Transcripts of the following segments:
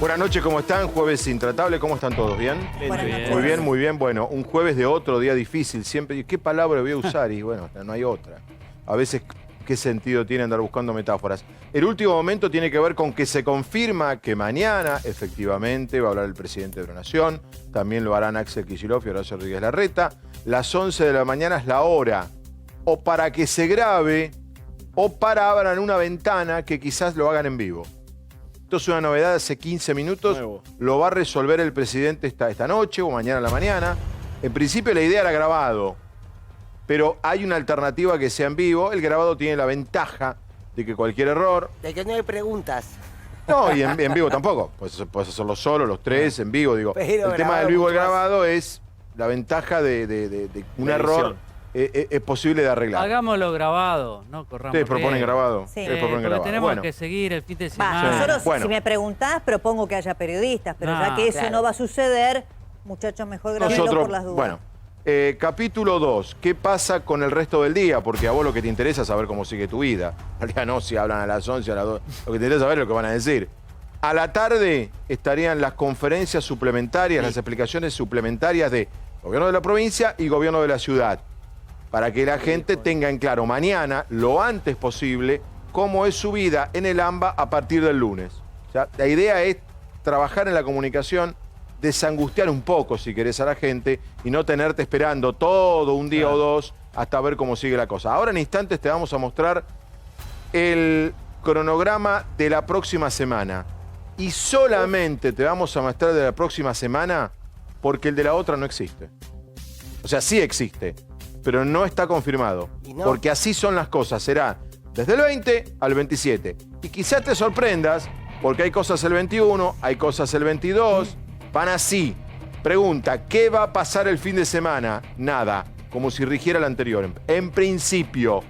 Buenas noches, ¿cómo están? Jueves intratable, ¿cómo están todos? ¿Bien? Muy bien, muy bien. Bueno, un jueves de otro día difícil. Siempre, ¿qué palabra voy a usar? Y bueno, no hay otra. A veces, ¿qué sentido tiene andar buscando metáforas? El último momento tiene que ver con que se confirma que mañana, efectivamente, va a hablar el presidente de la Nación. También lo harán Axel Kicillof y Horacio Rodríguez Larreta. Las 11 de la mañana es la hora. O para que se grabe, o para abran una ventana que quizás lo hagan en vivo. Esto es una novedad de hace 15 minutos. Nuevo. Lo va a resolver el presidente esta noche o mañana a la mañana. En principio la idea era grabado, pero hay una alternativa que sea en vivo. El grabado tiene la ventaja de que cualquier error... De que no hay preguntas. No, y en vivo tampoco. Puedes hacerlo solo, los tres, en vivo. Digo, pero el tema del vivo y el grabado es la ventaja de un error. Es posible de arreglar. Hagámoslo grabado, no corramos. Ustedes proponen grabado. Sí. Proponen grabado. Tenemos que seguir el fin de semana. Nosotros, Bueno. si me preguntás, propongo que haya periodistas, pero ya que eso no va a suceder, muchachos, mejor grabenlo por las dudas. Bueno, capítulo 2. ¿Qué pasa con el resto del día? Porque a vos lo que te interesa es saber cómo sigue tu vida. En realidad no, si hablan a las 11, a las 2. Lo que te interesa saber es lo que van a decir. A la tarde estarían las conferencias suplementarias, las explicaciones suplementarias de gobierno de la provincia y gobierno de la ciudad. Para que la gente tenga en claro mañana, lo antes posible, cómo es su vida en el AMBA a partir del lunes. O sea, la idea es trabajar en la comunicación, desangustiar un poco, si querés, a la gente y no tenerte esperando todo un día o dos hasta ver cómo sigue la cosa. Ahora en instantes te vamos a mostrar el cronograma de la próxima semana. Y solamente te vamos a mostrar de la próxima semana porque el de la otra no existe. O sea, sí existe, pero no está confirmado. Porque así son las cosas. Será desde el 20 al 27. Y quizás te sorprendas, porque hay cosas el 21, hay cosas el 22. Van así. Pregunta, ¿qué va a pasar el fin de semana? Nada, como si rigiera el anterior. En principio,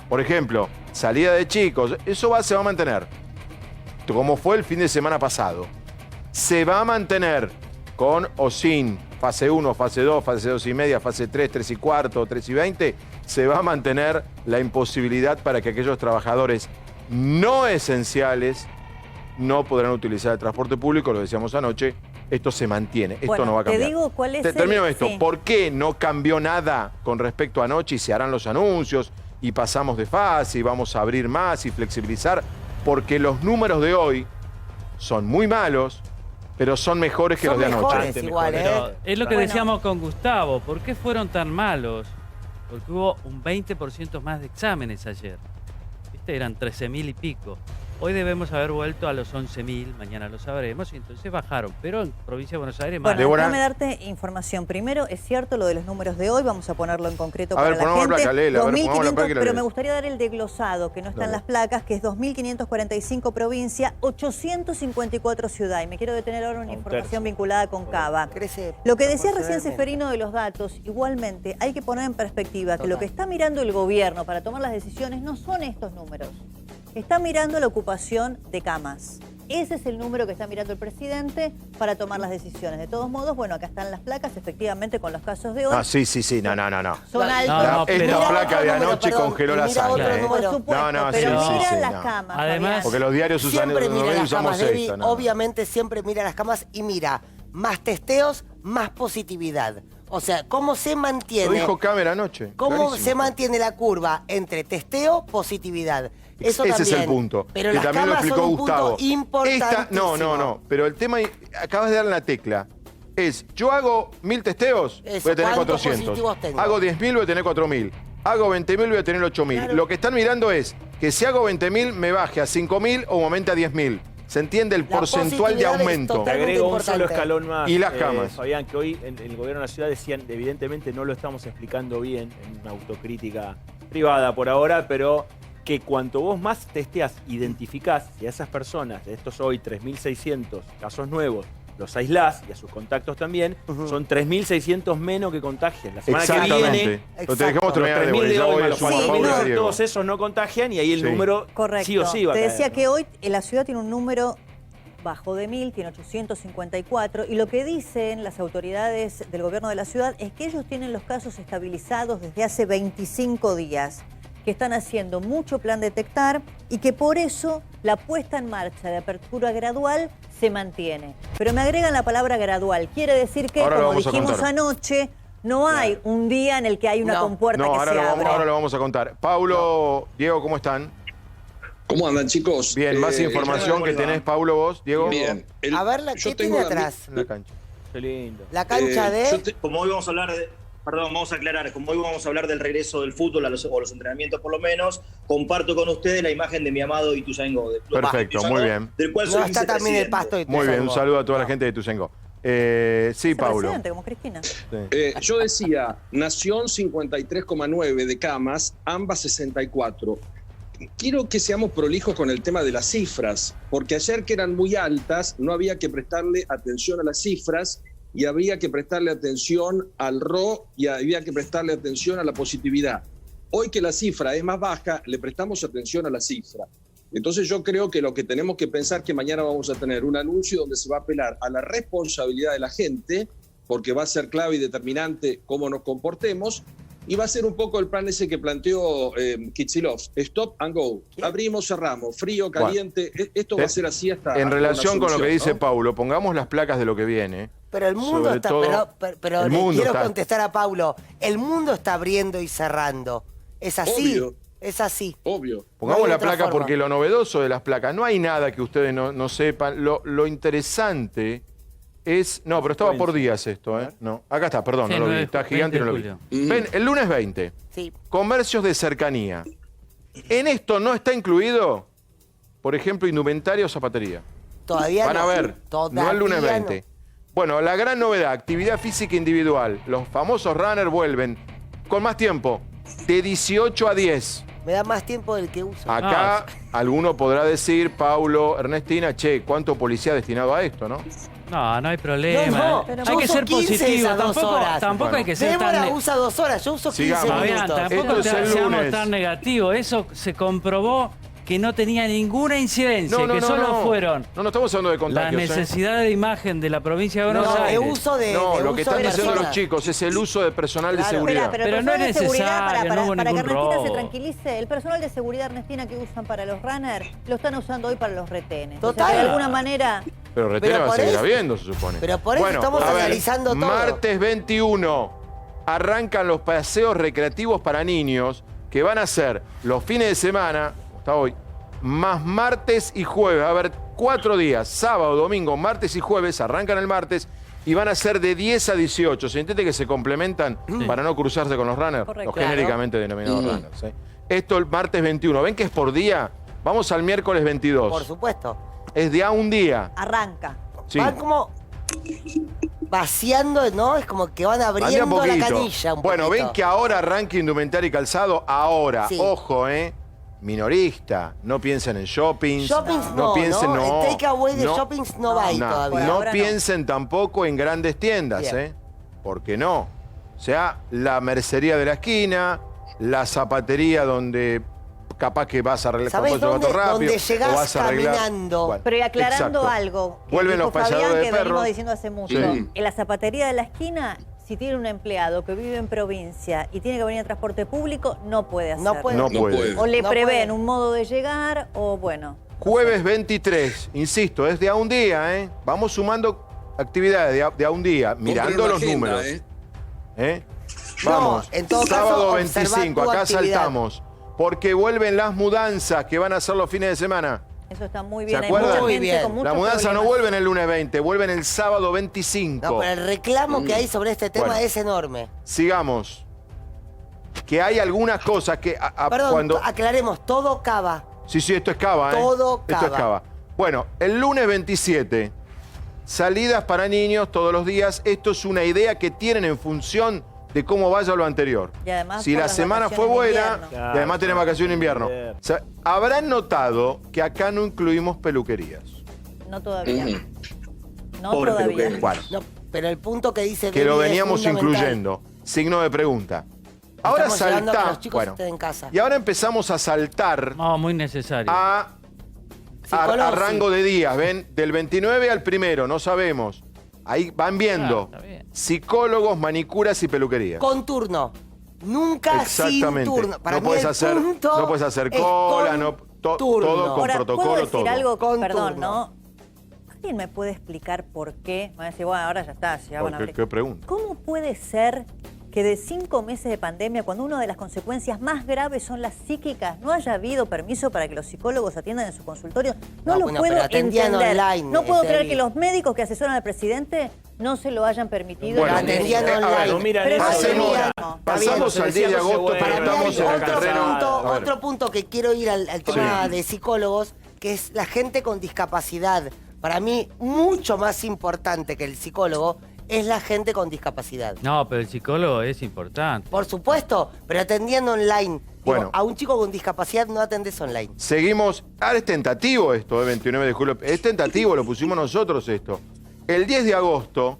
por ejemplo, salida de chicos, eso se va a mantener. Como fue el fin de semana pasado. Se va a mantener con o sin fase 1, fase 2, fase 2 y media, fase 3, 3 y cuarto, 3 y 20, se va a mantener la imposibilidad para que aquellos trabajadores no esenciales no podrán utilizar el transporte público, lo decíamos anoche, esto se mantiene, esto no va a cambiar. Te digo cuál es Termino esto, ¿por qué no cambió nada con respecto a anoche y se harán los anuncios y pasamos de fase y vamos a abrir más y flexibilizar? Porque los números de hoy son muy malos, pero son mejores que los de anoche. Igual, pero es lo que decíamos con Gustavo. ¿Por qué fueron tan malos? Porque hubo un 20% más de exámenes ayer. Eran 13.000 y pico. Hoy debemos haber vuelto a los 11.000, mañana lo sabremos, y entonces bajaron. Pero en provincia de Buenos Aires, bueno, déjame darte información. Primero, es cierto lo de los números de hoy, vamos a ponerlo en concreto para la gente. Placa, Lela, 2.500, pero me gustaría dar el desglosado, que no está en las placas, que es 2.545 provincia, 854 ciudad. Y me quiero detener ahora en una información vinculada con Cava. Lo que decía recién Seferino de los datos, igualmente hay que poner en perspectiva que lo que está mirando el gobierno para tomar las decisiones no son estos números. Está mirando la ocupación de camas. Ese es el número que está mirando el presidente para tomar las decisiones. De todos modos, bueno, acá están las placas, efectivamente, con los casos de hoy. No, sí. No. Son altos. Esta placa de anoche congeló la sangre. Por supuesto, pero mira las camas. Además, porque los diarios siempre mira las camas, Debbie, esta, obviamente siempre mira las camas y mira más testeos, más positividad. O sea, ¿cómo se mantiene? Lo dijo Cámara anoche. ¿Cómo se mantiene la curva entre testeo, positividad? Eso ese también. Es el punto. Pero que las también lo camas explicó son un Gustavo. punto importantísimo. No. Pero el tema, acabas de dar en la tecla. Yo hago 1000 testeos, voy a tener 400. Hago 10.000, voy a tener 4.000. Hago 20.000, voy a tener 8.000. Claro. Lo que están mirando es que si hago 20.000, me baje a 5.000 o aumente a 10.000. ¿Se entiende el porcentual de aumento? Te agrego un solo escalón más. Y las camas. Fabián, que hoy en el gobierno de la ciudad decían, evidentemente no lo estamos explicando bien, en una autocrítica privada por ahora, pero que cuanto vos más testeas, identificás, y a esas personas, de estos hoy 3.600 casos nuevos, los aislás, y a sus contactos también, son 3.600 menos que contagian. La semana que viene, te dejamos terminar de 3.000 de hoy, voy los a sumar, todos esos no contagian y ahí el número sí o sí va a Te caer, decía ¿no? que hoy la ciudad tiene un número bajo de 1.000, tiene 854, y lo que dicen las autoridades del gobierno de la ciudad es que ellos tienen los casos estabilizados desde hace 25 días. que están haciendo mucho plan detectar y que por eso la puesta en marcha de apertura gradual se mantiene. Pero me agregan la palabra gradual. Quiere decir que, Ahora lo como vamos a dijimos contar. anoche, no hay un día en el que hay una compuerta No, que ahora se lo, abra. ahora lo vamos a contar. Paulo, Diego, ¿cómo están? ¿Cómo andan, chicos? Bien, más información que tenés, Paulo, vos, Diego. Bien. A ver, ¿qué tiene atrás? En la cancha. Qué lindo. La cancha de... Como hoy vamos a hablar de... Perdón, vamos a aclarar. Como hoy vamos a hablar del regreso del fútbol o los entrenamientos por lo menos, comparto con ustedes la imagen de mi amado Ituzaingó. Del Club Perfecto, Ituzaingó, muy bien. Del cual soy No, está también el vicepresidente. pasto de Muy bien, un saludo a toda la gente de Ituzaingó. Sí, Paulo. Presidente, como Cristina. Sí. Yo decía, Nación 53,9 de camas, ambas 64. Quiero que seamos prolijos con el tema de las cifras, porque ayer que eran muy altas, no había que prestarle atención a las cifras y habría que prestarle atención al RO y había que prestarle atención a la positividad. Hoy que la cifra es más baja, le prestamos atención a la cifra. Entonces yo creo que lo que tenemos que pensar es que mañana vamos a tener un anuncio donde se va a apelar a la responsabilidad de la gente, porque va a ser clave y determinante cómo nos comportemos, y va a ser un poco el plan ese que planteó Kicillof, stop and go. Abrimos, cerramos, frío, caliente, esto va a ser así hasta... En hasta relación una con lo que dice solución, ¿no? Paulo, pongamos las placas de lo que viene. Pero el mundo Sobre está... todo, pero el le mundo quiero está- contestar a Paulo. El mundo está abriendo y cerrando. Es así. Obvio. Es así. Obvio. Pongamos No hay la otra placa forma. porque lo novedoso de las placas, no hay nada que ustedes no sepan. Lo interesante es... No, pero estaba por días esto, ¿eh? No, acá está, perdón, Sí, no lo vi. 9 Está gigante y no lo vi. julio. Ven, el lunes 20, Sí. comercios de cercanía. En esto no está incluido, por ejemplo, indumentaria o zapatería. Todavía Van no. a ver, no el lunes Todavía 20. Bueno, la gran novedad, actividad física individual. Los famosos runners vuelven con más tiempo, de 18 a 10. no. Me da más tiempo del que uso. Acá alguno podrá decir, Paulo, Ernestina, che, ¿cuánto policía destinado a esto, no? No hay problema. No, pero hay yo que uso ser 15 positivo. esas 2 Tampoco, horas. tampoco hay que ser Débora tan... usa 2 horas, yo uso 15 Sigamos. Fabián, minutos. tampoco Esto es el seamos lunes. tan negativos. Eso se comprobó que no tenía ninguna incidencia, que solo fueron No estamos hablando de la contagios. necesidad de imagen de la provincia de Buenos No, de Aires. uso de No, de lo que uso están de diciendo los personas. chicos es el uso de personal de Claro. seguridad. Espera, Pero el no personal es de seguridad, necesario, no hubo para que ningún Ernestina se robo. tranquilice, el personal de seguridad, Ernestina, que usan para los runners, lo están usando hoy para los retenes. O sea, Total. de alguna manera... Pero retén Pero va a por seguir eso- habiendo, se supone. pero por eso Bueno, estamos a ver, analizando todo. Martes 21 arrancan los paseos recreativos para niños que van a ser los fines de semana, hasta hoy, más martes y jueves. Va a haber 4 días, sábado, domingo, martes y jueves, arrancan el martes y van a ser de 10 a 18. Se entiende que se complementan para no cruzarse con los runners, Correcto. los Claro. genéricamente denominados runners. ¿eh? Esto el martes 21. ¿Ven que es por día? Vamos al miércoles 22. Por supuesto. Es de a un día. Arranca. Sí. Van como vaciando, ¿no? Es como que van Van de a abriendo la poquito. canilla un Bueno, poquito. ven que ahora arranca indumentaria y calzado. Ahora, Sí. ojo, minorista. No piensen en shoppings. Shoppings no, piensen, ¿no? El takeaway de shoppings no va ahí no, todavía. No ahora no. piensen tampoco en grandes tiendas, Bien. ¿Por qué no? O sea, la mercería de la esquina, la zapatería donde capaz que vas a arreglar ¿Sabés con zapato dónde- rápido. donde llegás o vas a arreglar. caminando? Bueno, Pero y aclarando exacto. algo, que Vuelven dijo los paseadores Fabián, de que perros. venimos diciendo hace mucho. Sí. En la zapatería de la esquina, si tiene un empleado que vive en provincia y tiene que venir en transporte público, no puede hacerlo. No puede. No No puede. puede. O le No prevén puede. un modo de llegar o bueno. Jueves 23, insisto, es de a un día, Vamos sumando actividades de a un día, mirando Compren los una agenda, números. ¿eh? No, Vamos, en todo caso, sábado observá 25, tu acá actividad. saltamos, porque vuelven las mudanzas que van a hacer los fines de semana. Eso está muy ¿Se bien. Hay acuerdan? mucha Muy gente bien. con muchos La mudanza no problemas. vuelve en el lunes 20, vuelven el sábado 25. No, pero el reclamo que hay sobre este tema Bueno. es enorme. Sigamos. Que hay algunas cosas que Perdón, cuando... aclaremos, todo cava. Sí, esto es cava, Todo Esto es cava. cava. Bueno, el lunes 27, salidas para niños todos los días. Esto es una idea que tienen en función de cómo vaya lo anterior. Y además Si por la las semana fue vacaciones de buena, invierno. y además tenemos vacaciones de invierno. Invierno. O sea, habrán notado que acá no incluimos peluquerías. No todavía. Ujú. No Pobre todavía. peluquero. Bueno, No, pero el punto que dice que lo Debbie es veníamos fundamental. incluyendo. Signo de pregunta. Ahora Estamos llevando a que los saltamos. chicos estén en casa. Y ahora empezamos a saltar No, muy necesario. a Psicólogo, rango de días, ¿ven? Del 29 al 1, no sabemos. Ahí van viendo. Claro, está bien. Psicólogos, manicuras y peluquerías. Con turno. Nunca sin turno. Para no mí puedes el hacer, punto no puedes hacer es cola, con no, turno. todo con Ahora, protocolo, ¿puedo decir todo. algo? Con Perdón, turno. ¿no? ¿Alguien me puede explicar por qué? Me van a decir, bueno, ahora ya está, ya van a abrir. ¿Qué pregunta? ¿Cómo puede ser que de 5 meses de pandemia, cuando una de las consecuencias más graves son las psíquicas, no haya habido permiso para que los psicólogos atiendan en sus consultorios? No, lo bueno, puedo pero atendían entender. online, No puedo creer Debbie. que los médicos que asesoran al presidente no se lo hayan permitido. Bueno, atendían a ver, online. no miran Pero eso, no hacemos- atendían, no. pasamos al 10 de agosto, pero Para mí hay estamos en el otro terreno. punto, A ver. otro punto que quiero ir al tema de psicólogos, que es la gente con discapacidad. Para mí, mucho más importante que el psicólogo es la gente con discapacidad. No, pero el psicólogo es importante. Por supuesto, pero atendiendo online. Digo, Bueno. a un chico con discapacidad no atendés online. Seguimos. Ahora es tentativo esto, 29 de julio. Es tentativo, lo pusimos nosotros esto. El 10 de agosto,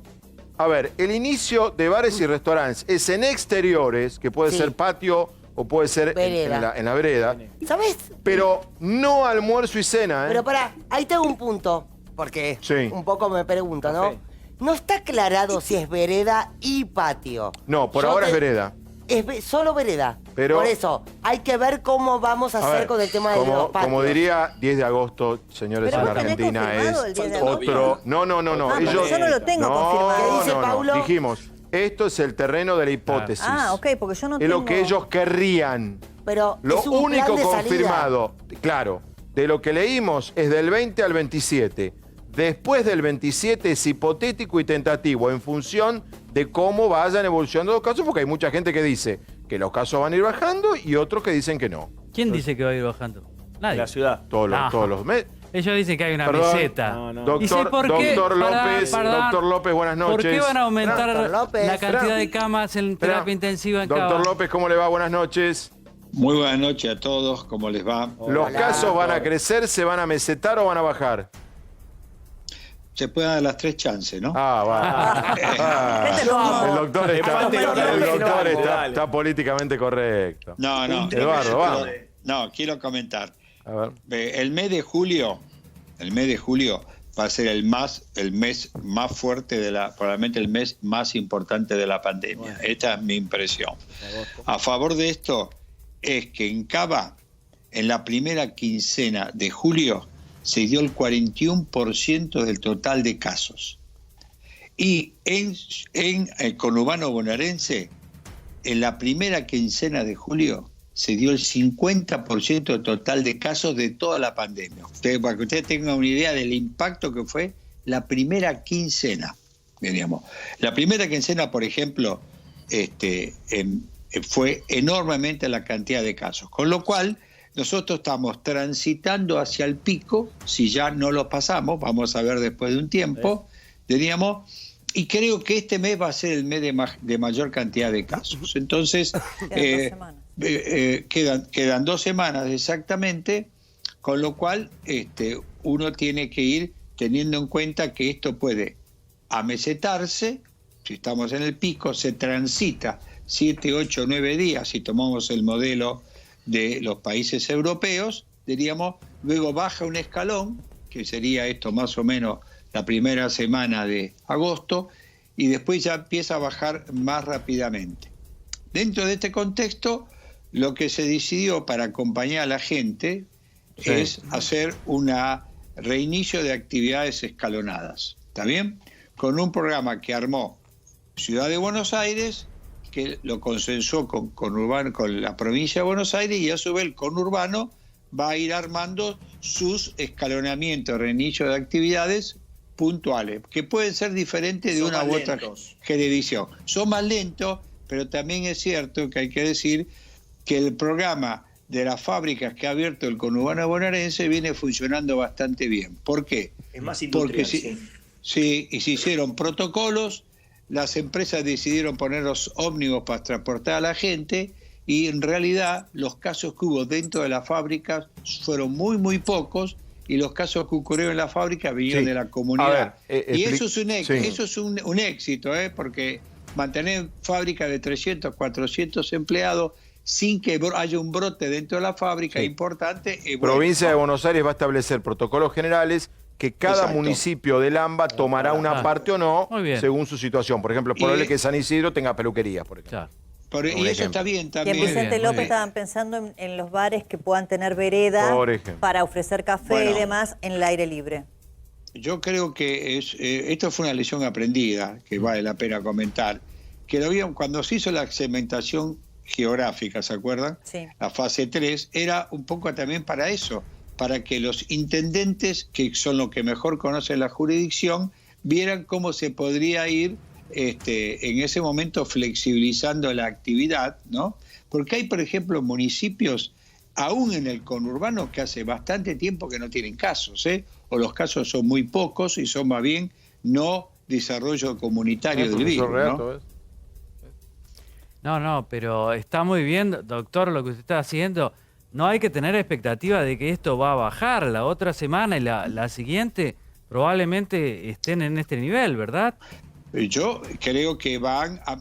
a ver, el inicio de bares y restaurantes es en exteriores, que puede Sí. ser patio o puede ser Vereda. en la vereda, ¿Sabés? pero no almuerzo y cena, ¿eh? Pero pará, ahí tengo un punto, porque Sí. un poco me pregunto, ¿no? Ok. No está aclarado si es vereda y patio. No, por Yo ahora te- es vereda. Solo vereda. Pero- Por eso, hay que ver cómo vamos a, hacer ver, con el tema de los patios. como diría 10 de agosto, señores, Pero en vos tenés Argentina, confirmado es el 10 de agosto. otro... No. Ah, porque ellos, yo no lo tengo confirmado. ¿Qué dice Paulo? Dijimos, esto es el terreno de la hipótesis. Ah, ok, porque yo no Es tengo... lo que ellos querrían. Pero Lo es un único plan de salida. confirmado, claro, de lo que leímos es del 20 al 27. Después del 27 es hipotético y tentativo en función de cómo vayan evolucionando los casos, porque hay mucha gente que dice que los casos van a ir bajando y otros que dicen que no. ¿Quién dice que va a ir bajando? Nadie. La ciudad. Todos los, No. todos los meses. Ellos dicen que hay una Perdón. meseta. No. ¿Y sé por qué? Doctor Pará, López, perdón. doctor López, buenas noches. ¿Por qué van a aumentar Doctor López. la cantidad Espera. de camas en Espera. terapia intensiva en Doctor Cava? López, ¿cómo le va? Buenas noches. Muy buenas noches a todos, ¿cómo les va? ¿Los Hola. casos van a crecer, se van a mesetar o van a bajar? Se pueden dar las 3 chances, ¿no? Ah, va. Este es como- El doctor Empate, dale. está políticamente correcto. No, Eduardo, vamos. No, quiero comentar. A ver. El mes de julio va a ser el mes más fuerte probablemente el mes más importante de la pandemia. Esta es mi impresión. A favor de esto es que en Cava, en la primera quincena de julio, se dio el 41% del total de casos. Y en el conurbano bonaerense, en la primera quincena de julio, se dio el 50% total de casos de toda la pandemia. Para que ustedes tengan una idea del impacto que fue la primera quincena, diríamos. La primera quincena, por ejemplo, fue enormemente la cantidad de casos. Con lo cual, nosotros estamos transitando hacia el pico, si ya no lo pasamos, vamos a ver después de un tiempo, diríamos, y creo que este mes va a ser el mes de mayor cantidad de casos. Entonces, quedan 2 semanas exactamente, con lo cual uno tiene que ir teniendo en cuenta que esto puede amesetarse, si estamos en el pico, se transita 7, 8, 9 días, si tomamos el modelo de los países europeos, diríamos, luego baja un escalón, que sería esto más o menos la primera semana de agosto, y después ya empieza a bajar más rápidamente. Dentro de este contexto, lo que se decidió para acompañar a la gente es hacer un reinicio de actividades escalonadas, ¿está bien? Con un programa que armó Ciudad de Buenos Aires, que lo consensuó con la provincia de Buenos Aires, y a su vez el conurbano va a ir armando sus escalonamientos, reinicio de actividades puntuales, que pueden ser diferentes de Son una más u otra lentos. jurisdicción. Son más lentos, pero también es cierto que hay que decir que el programa de las fábricas que ha abierto el conurbano bonaerense viene funcionando bastante bien. ¿Por qué? Es más Porque industrial, sí, y se hicieron protocolos, las empresas decidieron poner los ómnibus para transportar a la gente, y en realidad los casos que hubo dentro de las fábricas fueron muy, muy pocos, y los casos que ocurrieron en la fábrica vinieron Sí. de la comunidad. A ver, y eso es un sí. éxito, porque mantener fábricas de 300, 400 empleados sin que haya un brote dentro de la fábrica Sí. importante. Bueno, Provincia de Buenos Aires va a establecer protocolos generales que cada Exacto. municipio del AMBA tomará una parte o no Muy bien. según su situación. Por ejemplo, es probable Y- que San Isidro tenga peluquerías, por ejemplo. Claro. y eso está bien Y también. en Vicente bien, muy López bien. estaban pensando en los bares que puedan tener vereda Por ejemplo. para ofrecer café Bueno. y demás en el aire libre. Yo creo que esto fue una lección aprendida, que vale la pena comentar, que lo vieron cuando se hizo la segmentación geográfica, ¿se acuerdan? Sí. La fase 3 era un poco también para eso, para que los intendentes, que son los que mejor conocen la jurisdicción, vieran cómo se podría ir en ese momento flexibilizando la actividad, ¿no? Porque hay, por ejemplo, municipios, aún en el conurbano, que hace bastante tiempo que no tienen casos, o los casos son muy pocos y son más bien no desarrollo comunitario del virus, ¿no? No, pero está muy bien, doctor, lo que usted está haciendo. No hay que tener expectativa de que esto va a bajar. La otra semana y la siguiente probablemente estén en este nivel, ¿verdad? Yo creo que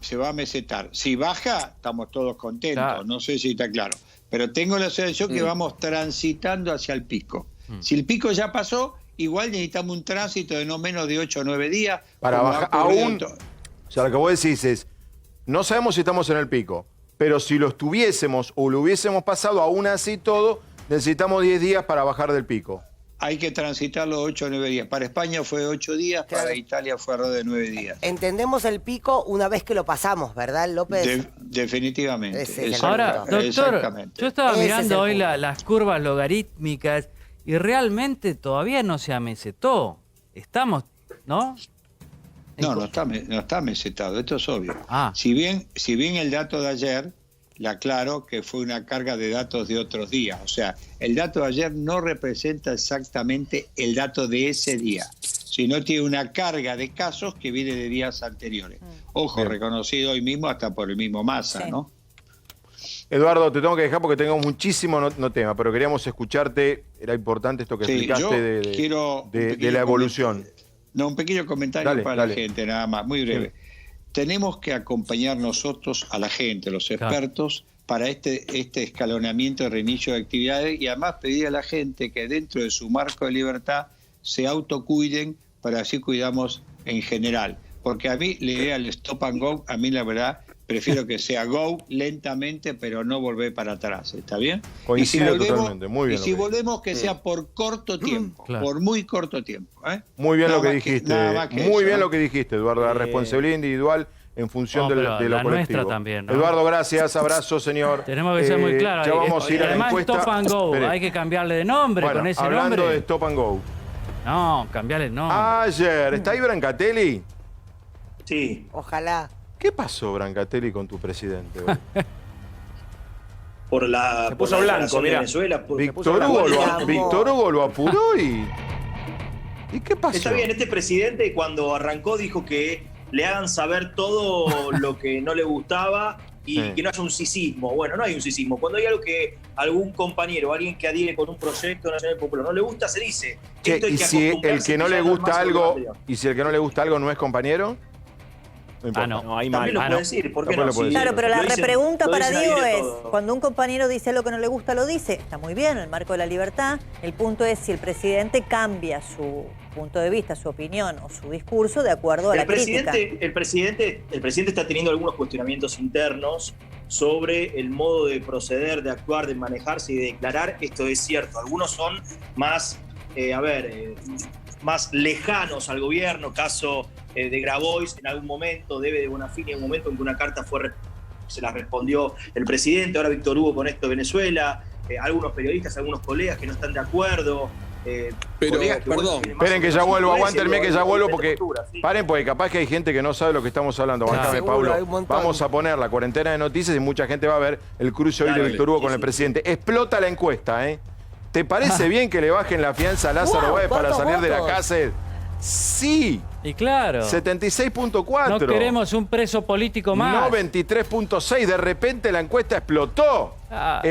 se va a mesetar. Si baja, estamos todos contentos. Claro. No sé si está claro. Pero tengo la sensación que vamos transitando hacia el pico. Si el pico ya pasó, igual necesitamos un tránsito de no menos de 8 o 9 días. Para como bajar ha ocurrido aún. en O sea, lo que vos decís es, no sabemos si estamos en el pico, pero si lo estuviésemos o lo hubiésemos pasado aún así todo, necesitamos 10 días para bajar del pico. Hay que transitarlo 8 o 9 días. Para España fue 8 días, Claro. para Italia fue alrededor de 9 días. Entendemos el pico una vez que lo pasamos, ¿verdad, López? Definitivamente. Ese es el Exacto. Ahora, doctor, Exactamente. yo estaba Ese es mirando el hoy punto. las curvas logarítmicas y realmente todavía no se amesetó. Estamos, ¿no? No está mesetado, esto es obvio. Ah. Si bien el dato de ayer, le aclaro que fue una carga de datos de otros días. O sea, el dato de ayer no representa exactamente el dato de ese día, sino tiene una carga de casos que viene de días anteriores. Ojo, Bien. reconocido hoy mismo hasta por el mismo Massa, Sí. ¿no? Eduardo, te tengo que dejar porque tengo muchísimo no tema, pero queríamos escucharte. Era importante esto que Sí, explicaste yo quiero un de pequeño la evolución. No, un pequeño comentario Dale, para dale. la gente, nada más, muy breve. Tenemos que acompañar nosotros a la gente, los expertos, para este escalonamiento de reinicio de actividades y además pedir a la gente que dentro de su marco de libertad se autocuiden para así cuidamos en general. Porque a mí la idea del stop and go, a mí la verdad prefiero que sea go lentamente, pero no volver para atrás, ¿está bien? Coincido totalmente, muy bien Y si lo que volvemos que sea por corto tiempo, Claro. por muy corto tiempo. ¿eh? Muy bien Nada lo que más dijiste. nada más que Muy eso, bien ¿eh? lo que dijiste, Eduardo. La responsabilidad individual en función No, de pero lo la colectivo. nuestra también, ¿no? Eduardo, gracias. Abrazo, señor. Tenemos que ser muy claros. Ya vamos a ir a la Además, encuesta. Stop and Go, Espere. hay que cambiarle de nombre Bueno, con ese hablando nombre. de Stop and Go. No, cambiarle el nombre. Ayer, ¿está ahí Brancatelli? Sí, Ojalá. ¿Qué pasó, Brancatelli, con tu presidente hoy? por la, Se por puso la blanco, declaración de mirá. Venezuela. Víctor Hugo, blanco. Víctor Hugo lo apuró y... ¿Y qué pasó? Está bien, este presidente cuando arrancó dijo que le hagan saber todo lo que no le gustaba y Sí. que no haya un sisismo. Bueno, no hay un sisismo. Cuando hay algo que algún compañero, alguien que adhiere con un proyecto nacional popular no le gusta, se dice. Che, Esto hay y que si el acostumbrarse que no ya le es gusta más algo, obligatorio. y si el que no le gusta algo no es compañero, no importa. No, ahí mal. También lo puede decir, ¿por qué También no? lo puede Sí, decir. Claro, pero lo la dicen- repregunta lo para dicen Diego aire es, todo. cuando un compañero dice algo que no le gusta, lo dice, está muy bien en el marco de la libertad. El punto es si el presidente cambia su punto de vista, su opinión o su discurso de acuerdo a la crítica. El presidente está teniendo algunos cuestionamientos internos sobre el modo de proceder, de actuar, de manejarse y de declarar. Esto es cierto. Algunos son más, más lejanos al gobierno, caso de Grabois en algún momento, Debe de Bonafini en un momento en que una carta se la respondió el presidente, ahora Víctor Hugo con esto de Venezuela, algunos periodistas, algunos colegas que no están de acuerdo. Pero, colegas que, bueno, perdón. tienen más Esperen que ya información, vuelvo, puede aguántenme ser, que ya vuelvo diferentes porque... posturas, sí. Paren porque capaz que hay gente que no sabe lo que estamos hablando. Claro. Bancame, Seguro, Pablo. hay un montón. Vamos a poner la cuarentena de noticias y mucha gente va a ver el cruce hoy Claro, de Víctor Hugo sí, con el sí. presidente. Explota la encuesta, ¿eh? ¿Te parece bien que le bajen la fianza a Lázaro Wow, Báez para ¿cuántos salir de la votos? cárcel? Sí, Y claro, 76.4. no queremos un preso político más. No, 23.6. De repente la encuesta explotó. Ah.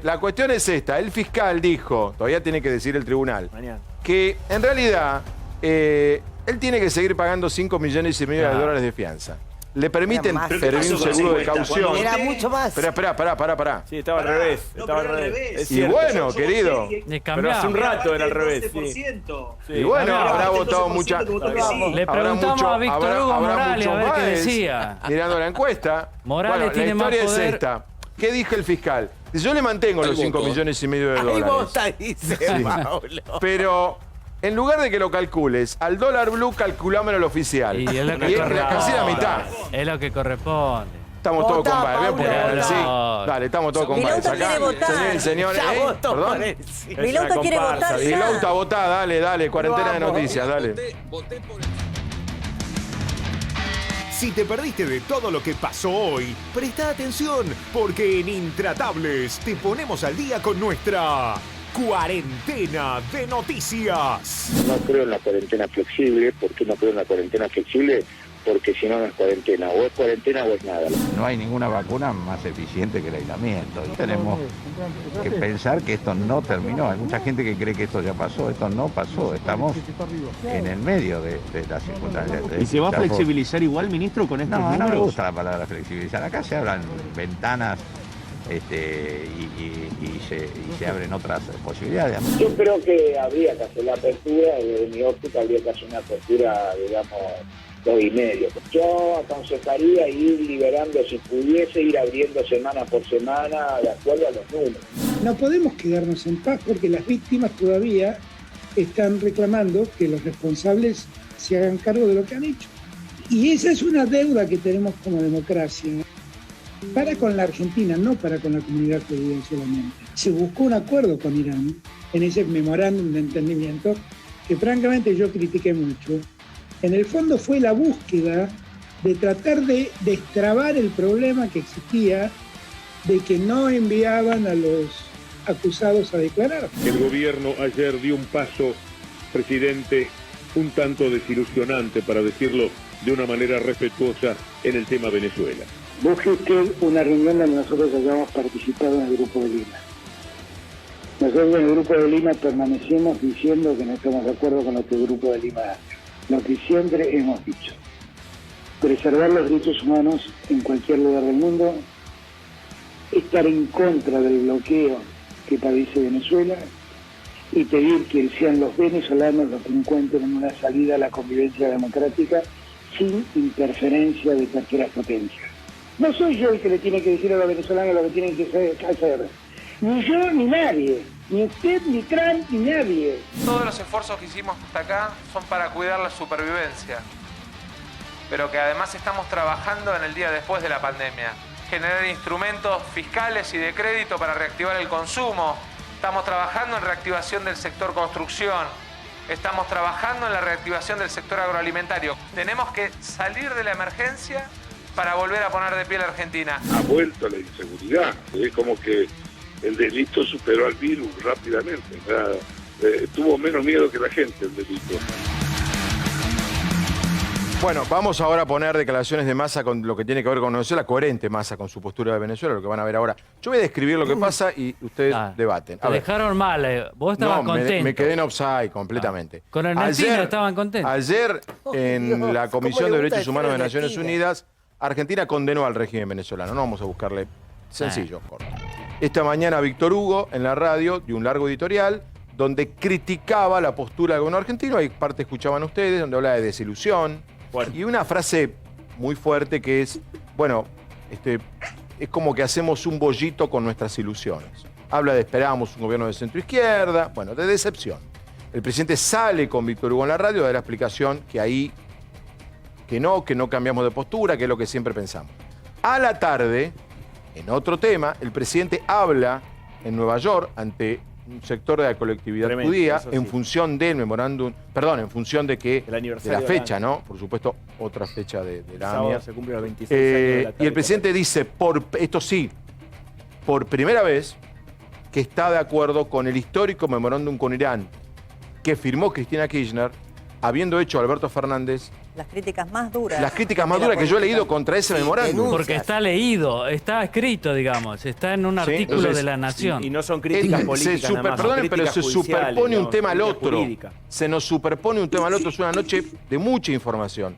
La cuestión es esta. El fiscal dijo, todavía tiene que decir el tribunal, Mañana. que en realidad él tiene que seguir pagando 5,5 millones de Claro. dólares de fianza. le permiten Era más. pedir un seguro de caución. Era mucho más. Pero pará. Sí, estaba al revés. No, Estaba al pero era al revés. revés. Es Y cierto. bueno, querido. Pero hace un rato era al revés. Sí. 12%. Y bueno, Cambiaba. habrá Este votado 12% mucha. que votó que sí. Le Habrá preguntamos mucho- a Víctor Hugo habrá Morales a mucho ver qué más decía. Mirando la encuesta. Morales Bueno, tiene la más historia poder. es esta. ¿Qué dijo el fiscal? Dice, yo le mantengo los 5,5 millones de Ahí dólares. vota, dice Paulo. Pero en lugar de que lo calcules al dólar blue, calculámelo al oficial. Y es lo que Y corresponde. casi la mitad. Es lo que corresponde. Estamos Votá, todos con Baez. ¿Ven? Porque Paulo, sí. votá. Dale, estamos todos con Vilauta Baez. quiere votar. El señor, Ya votó ¿Perdón? por el sí. Es una Vilauta quiere comparsa, votar ya. Vilauta, votá, dale, cuarentena de Vamos. noticias, dale. Si te perdiste de todo lo que pasó hoy, presta atención, porque en Intratables te ponemos al día con nuestra cuarentena de noticias. No creo en la cuarentena flexible. ¿Por qué no creo en la cuarentena flexible? Porque si no, no es cuarentena. O es cuarentena o es nada. No hay ninguna vacuna más eficiente que el aislamiento. Y tenemos que pensar que esto no terminó. Hay mucha gente que cree que esto ya pasó. Esto no pasó. Estamos en el medio de las circunstancias. ¿Y se va a flexibilizar igual, ministro, con estos números? No me gusta la palabra flexibilizar. Acá se hablan ventanas y se abren otras posibilidades. Yo creo que habría que hacer la apertura. Desde mi óptica habría que hacer una apertura, digamos, 2,5. Yo aconsejaría ir liberando, si pudiese, ir abriendo semana por semana, de acuerdo a los números. No podemos quedarnos en paz porque las víctimas todavía están reclamando que los responsables se hagan cargo de lo que han hecho. Y esa es una deuda que tenemos como democracia, para con la Argentina, no para con la comunidad judía solamente. Se buscó un acuerdo con Irán en ese memorándum de entendimiento que francamente yo critiqué mucho. En el fondo fue la búsqueda de tratar de destrabar el problema que existía de que no enviaban a los acusados a declarar. El gobierno ayer dio un paso, presidente, un tanto desilusionante, para decirlo de una manera respetuosa, en el tema Venezuela. Busque usted una reunión donde nosotros hayamos participado en el Grupo de Lima. Nosotros en el Grupo de Lima permanecemos diciendo que no estamos de acuerdo con lo que el Grupo de Lima hace. Lo que siempre hemos dicho. Preservar los derechos humanos en cualquier lugar del mundo, estar en contra del bloqueo que padece Venezuela y pedir que sean los venezolanos los que encuentren una salida a la convivencia democrática sin interferencia de terceras potencias. No soy yo el que le tiene que decir a los venezolanos lo que tienen que hacer. Ni yo ni nadie. Ni usted, ni Trump, ni nadie. Todos los esfuerzos que hicimos hasta acá son para cuidar la supervivencia, pero que además estamos trabajando en el día después de la pandemia. Generar instrumentos fiscales y de crédito para reactivar el consumo. Estamos trabajando en reactivación del sector construcción. Estamos trabajando en la reactivación del sector agroalimentario. Tenemos que salir de la emergencia para volver a poner de pie a la Argentina. Ha vuelto la inseguridad. Es como que el delito superó al virus rápidamente. O sea, tuvo menos miedo que la gente el delito. Bueno, vamos ahora a poner declaraciones de Massa con lo que tiene que ver con Venezuela, coherente Massa con su postura de Venezuela, lo que van a ver ahora. Yo voy a describir lo que pasa y ustedes debaten. Te dejaron mal, vos estabas contento. Me quedé en offside completamente. Con Argentina estaban contentos. Ayer, en Dios, la ¿cómo Comisión le de gusta Derechos Humanos de decir Naciones Argentina? Unidas, Argentina condenó al régimen venezolano. No vamos a buscarle sencillo, corto. Esta mañana Víctor Hugo, en la radio, dio un largo editorial donde criticaba la postura del gobierno argentino. Hay parte, escuchaban ustedes, donde habla de desilusión. Y una frase muy fuerte que es, bueno, es como que hacemos un bollito con nuestras ilusiones. Habla de esperábamos un gobierno de centro-izquierda, bueno, de decepción. El presidente sale con Víctor Hugo en la radio, da la explicación que ahí, que no cambiamos de postura, que es lo que siempre pensamos. A la tarde, en otro tema, el presidente habla en Nueva York ante un sector de la colectividad judía en función del memorándum, perdón, en función de que de la fecha, ¿no? Por supuesto, otra fecha de la AMIA. Se cumple los 26 años de la y el presidente dice, esto sí, por primera vez, que está de acuerdo con el histórico memorándum con Irán que firmó Cristina Kirchner, habiendo hecho Alberto Fernández las críticas más duras. Las críticas más duras que yo he leído contra ese memorándum. Porque está leído, está escrito, digamos, está en un artículo de La Nación. Y no son críticas políticas nada más, Perdonen, pero se superpone un tema al otro. jurídica. Se nos superpone un tema al otro. Es una noche de mucha información.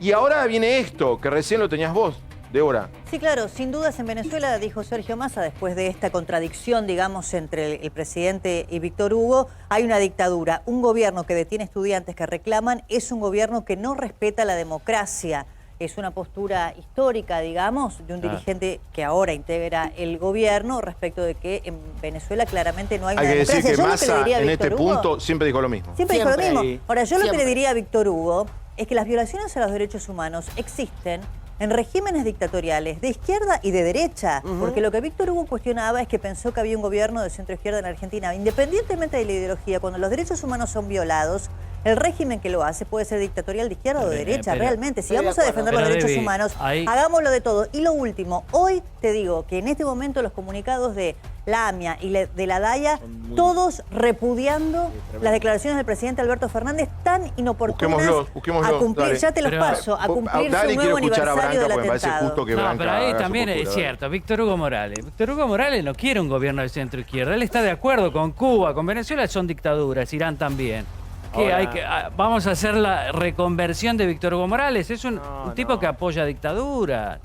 Y ahora viene esto, que recién lo tenías vos, Débora. Sí, claro, sin dudas en Venezuela, dijo Sergio Massa, después de esta contradicción, digamos, entre el presidente y Víctor Hugo, hay una dictadura. Un gobierno que detiene estudiantes que reclaman es un gobierno que no respeta la democracia. Es una postura histórica, digamos, de un dirigente que ahora integra el gobierno respecto de que en Venezuela claramente no hay una democracia. Hay que decir que Massa en este punto siempre dijo lo mismo. Siempre dijo lo mismo. Ahora, yo lo que le diría a Víctor Hugo es que las violaciones a los derechos humanos existen en regímenes dictatoriales de izquierda y de derecha, porque lo que Víctor Hugo cuestionaba es que pensó que había un gobierno de centro-izquierda en Argentina. Independientemente de la ideología, cuando los derechos humanos son violados, el régimen que lo hace puede ser dictatorial de izquierda o de derecha, realmente. Si vamos a defender los derechos humanos, hagámoslo de todo. Y lo último, hoy te digo que en este momento los comunicados de la AMIA y de la DAIA, todos repudiando las declaraciones del presidente Alberto Fernández tan inoportunas busquémoslo, a cumplir, dale. ya te los paso, a cumplir su nuevo aniversario del atentado. No, pero ahí también es cierto, Víctor Hugo Morales. Víctor Hugo Morales no quiere un gobierno de centro-izquierda, él está de acuerdo con Cuba, con Venezuela son dictaduras, Irán también. Vamos a hacer la reconversión de Víctor Hugo Morales. Es un tipo que apoya dictadura.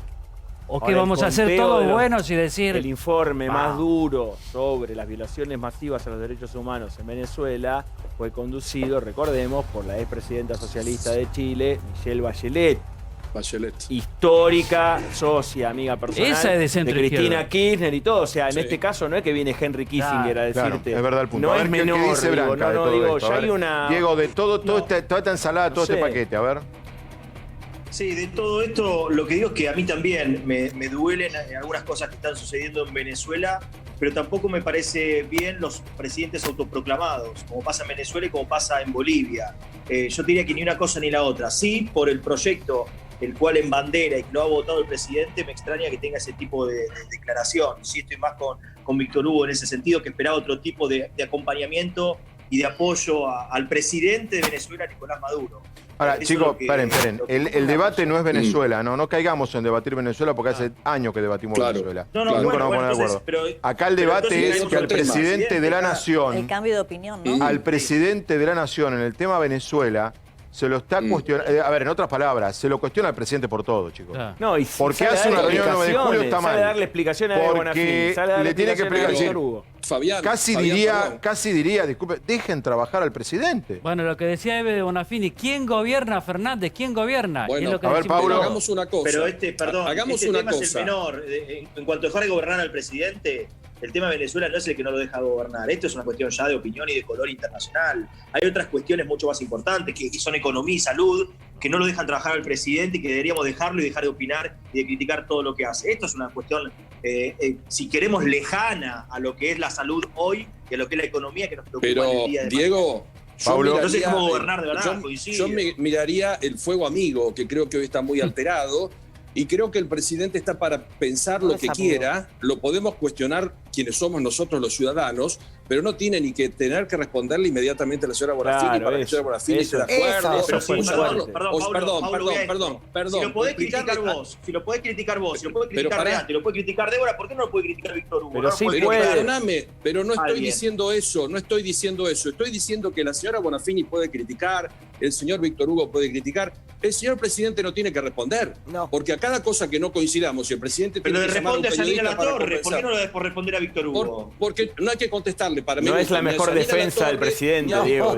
¿O que vamos a hacer todos buenos y decir... El informe más duro sobre las violaciones masivas a los derechos humanos en Venezuela fue conducido, recordemos, por la expresidenta socialista de Chile, Michelle Bachelet. Histórica, socia, amiga personal Esa es de Cristina Kirchner y todo. O sea, en este caso no es que viene Henry Kissinger a decirte. Es verdad el punto. No A ver, es menor. ¿qué dice Branca de todo esto? Ya hay una... Diego, de toda esta ensalada, todo este paquete, a ver. Sí, de todo esto, lo que digo es que a mí también me duelen algunas cosas que están sucediendo en Venezuela, pero tampoco me parece bien los presidentes autoproclamados, como pasa en Venezuela y como pasa en Bolivia. Yo diría que ni una cosa ni la otra. Sí, por el proyecto el cual embandera y que lo ha votado el presidente, me extraña que tenga ese tipo de declaración. Sí, estoy más con Víctor Hugo en ese sentido, que esperaba otro tipo de acompañamiento y de apoyo al presidente de Venezuela, Nicolás Maduro. Ahora, chicos, esperen. El debate no es Venezuela, no caigamos en debatir Venezuela porque hace años que debatimos Venezuela. No, nunca nos vamos a poner de acuerdo. Acá el debate es que al presidente de la nación, el cambio de opinión, ¿no? al presidente de la nación en el tema Venezuela, se lo está cuestionando. A ver, en otras palabras, se lo cuestiona al presidente por todo, chicos. No, y porque hace una reunión el 9 de julio está mal. Sale a darle explicaciones a Bonafini, sale a darle le tiene que explicar. Fabián, casi diría, disculpe, dejen trabajar al presidente. Bueno, lo que decía Eve de Bonafini, ¿quién gobierna, Fernández? ¿Quién gobierna? Bueno, es lo que a ver, Pablo, hagamos una cosa. Pero hagamos una tema cosa. es el menor. En cuanto a dejar de gobernar al presidente, el tema de Venezuela no es el que no lo deja gobernar. Esto es una cuestión ya de opinión y de color internacional. Hay otras cuestiones mucho más importantes, que son economía y salud, que no lo dejan trabajar al presidente y que deberíamos dejarlo y dejar de opinar y de criticar todo lo que hace. Esto es una cuestión, si queremos, lejana a lo que es la salud hoy y a lo que es la economía que nos preocupa en el día de Diego, Pablo, no sé cómo gobernar de verdad, yo miraría el fuego amigo, que creo que hoy está muy alterado, y creo que el presidente está para pensar lo que quiera, lo podemos cuestionar quienes somos nosotros los ciudadanos, pero no tiene ni que tener que responderle inmediatamente a la señora Bonafini para que la señora Bonafini esté de acuerdo. Perdón. Si lo podés criticar vos, si lo podés criticar Renato, lo puede criticar Débora, ¿por qué no lo puede criticar Víctor Hugo? Perdóname, pero no estoy diciendo eso, estoy diciendo que la señora Bonafini puede criticar, el señor Víctor Hugo puede criticar, el señor presidente no tiene que responder, porque a cada cosa que no coincidamos, si el presidente pero tiene que llamar a un responde a Yanina periodista para Latorre, ¿por qué no conversar. lo des por responder a Víctor Hugo? Porque no hay que contestarle. Para mí no es la mejor defensa del presidente, Diego.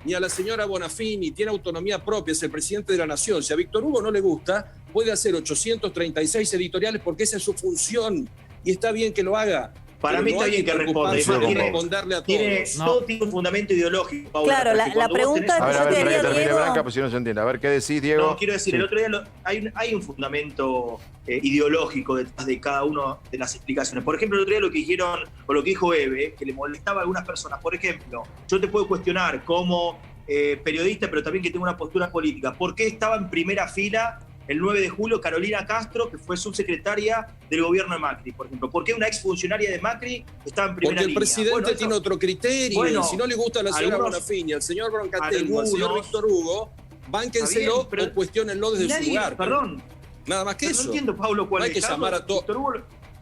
Ni a la señora Bonafini, tiene autonomía propia, es el presidente de la nación. Si a Víctor Hugo no le gusta, puede hacer 836 editoriales porque esa es su función y está bien que lo haga. Para mí está bien que responda. Todo tiene un fundamento ideológico, Paula. Claro, la pregunta que yo te haría, Diego... Branca, pues si no se entiende. A ver, ¿qué decís, Diego? No, quiero decir, el otro día hay un fundamento ideológico detrás de cada una de las explicaciones. Por ejemplo, el otro día lo que dijeron, o lo que dijo Eve, que le molestaba a algunas personas. Por ejemplo, yo te puedo cuestionar como periodista, pero también que tengo una postura política. ¿Por qué estaba en primera fila el 9 de julio Carolina Castro, que fue subsecretaria del gobierno de Macri, por ejemplo? ¿Por qué una exfuncionaria de Macri estaba en primera línea? Porque el presidente tiene otro criterio, y si no le gusta a la señora Bonafini, al señor Broncatello, al señor Víctor Hugo, bánquenselo o cuestionenlo desde su lugar. Perdón. Nada más que eso. No entiendo, Pablo, cuál no hay que llamar a todos.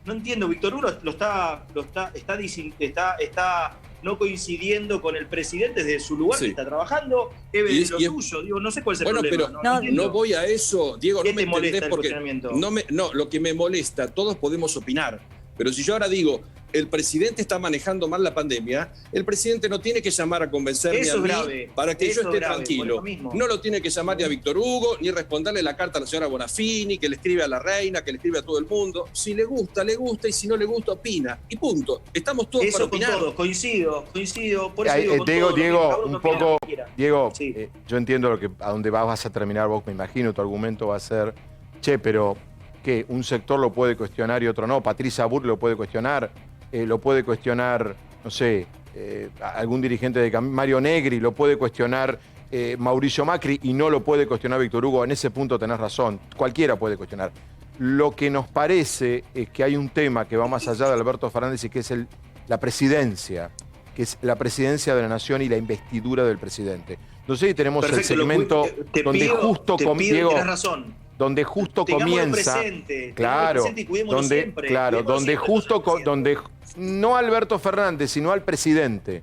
No entiendo, Víctor Hugo está no coincidiendo con el presidente desde su lugar que está trabajando, Eve de lo suyo. Digo, no sé cuál es el problema. Pero no voy a eso, Diego, ¿Qué no me te molesta entendés el porque cuestionamiento? no, lo que me molesta, todos podemos opinar, pero si yo ahora digo, el presidente está manejando mal la pandemia, el presidente no tiene que llamar a convencerme Eso a es mí grave. para que Eso yo es esté grave, tranquilo. por eso mismo. No lo tiene que llamar ni a Víctor Hugo, ni responderle la carta a la señora Bonafini, que le escribe a la reina, que le escribe a todo el mundo. Si le gusta, y si no le gusta, opina. Y punto. Estamos todos Eso para con opinar. todos, coincido. Por eso digo con Diego, todo, cada uno un opina poco, lo que quiera. Diego, yo entiendo a dónde vas a terminar vos, me imagino, tu argumento va a ser, pero ¿qué? Un sector lo puede cuestionar y otro no. Patricia Burr lo puede cuestionar, no sé, algún dirigente de Mario Negri, lo puede cuestionar Mauricio Macri y no lo puede cuestionar Víctor Hugo. En ese punto tenés razón, cualquiera puede cuestionar. Lo que nos parece es que hay un tema que va más allá de Alberto Fernández y que es la presidencia, que es la presidencia de la nación y la investidura del presidente. No sé si tenemos el segmento donde justo Diego, tenés razón. Donde justo Tengamos comienza, presente, claro, presente y cuidémoslo siempre, donde no Alberto Fernández, sino al presidente,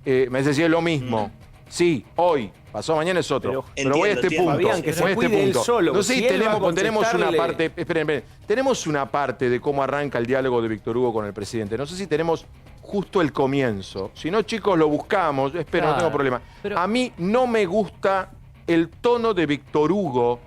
me decía lo mismo. Sí, hoy, pasó mañana es otro. Pero voy a este punto. Fabián, que se cuide él solo. No sé si tenemos una parte, esperen, tenemos una parte de cómo arranca el diálogo de Víctor Hugo con el presidente. No sé si tenemos justo el comienzo. Si no, chicos, lo buscamos. Espero, no tengo problema. A mí no me gusta el tono de Víctor Hugo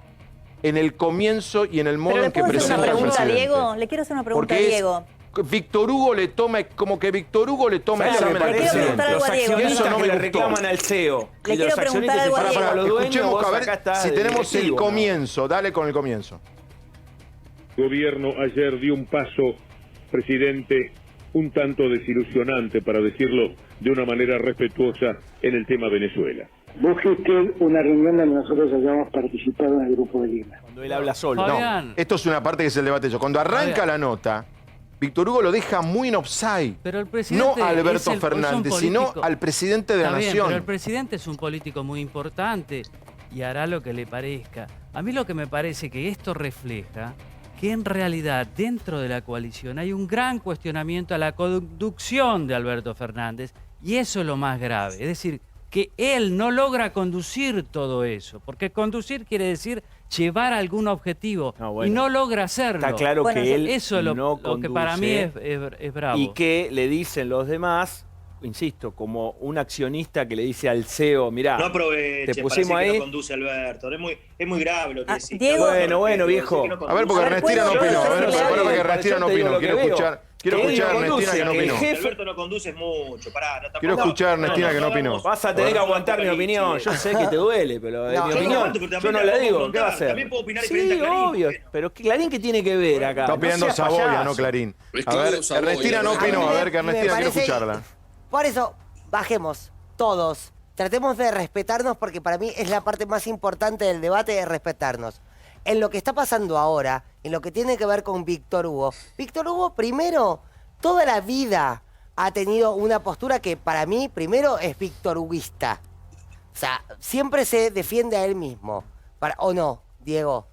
en el comienzo y en el modo en que presenta al presidente. Diego, le quiero hacer una pregunta a Diego. Víctor Hugo le toma, como que Víctor Hugo le toma examen al presidente. Los accionistas no me reclaman al CEO. Le quiero preguntar algo a Diego. Escuchemos a ver si tenemos el comienzo. Dale con el comienzo. El gobierno ayer dio un paso, presidente, un tanto desilusionante, para decirlo de una manera respetuosa, en el tema Venezuela. Busque usted una reunión donde nosotros hayamos participado en el Grupo de Lima. Cuando él habla solo. No, esto es una parte que es el debate. Cuando arranca la nota, Víctor Hugo lo deja muy en offside. Pero el presidente no a Alberto Fernández, sino al presidente de la nación. Pero el presidente es un político muy importante y hará lo que le parezca. A mí lo que me parece que esto refleja que en realidad dentro de la coalición hay un gran cuestionamiento a la conducción de Alberto Fernández y eso es lo más grave. Es decir, que él no logra conducir todo eso, porque conducir quiere decir llevar algún objetivo y no logra hacerlo. Está claro que él eso es lo que para mí es bravo. Y que le dicen los demás, insisto, como un accionista que le dice al CEO, mirá, no aproveche, te pusimos ahí. Que no conduce Alberto, es muy grave lo que decís. Diego, bueno, viejo. A ver, porque Ernestina no opinó. A ver, porque Ernestina no opinó. Quiero escuchar a Ernestina que no opinó. Alberto no conduce mucho, Quiero escuchar a Ernestina que no opinó. Vas a tener que aguantar mi opinión. Yo sé que te duele, pero mi opinión yo no la digo. ¿Qué va a hacer? También puedo opinar diferente a Clarín. Obvio. Pero Clarín, ¿qué tiene que ver acá? Está opinando Saboya, no Clarín. A ver, Ernestina no opinó. A ver, que Ernestina quiero escucharla. Por eso, bajemos todos. Tratemos de respetarnos porque para mí es la parte más importante del debate, de respetarnos. En lo que está pasando ahora, en lo que tiene que ver con Víctor Hugo. Víctor Hugo, primero, toda la vida ha tenido una postura que para mí, primero, es victorhuguista. O sea, siempre se defiende a él mismo. ¿O no, Diego?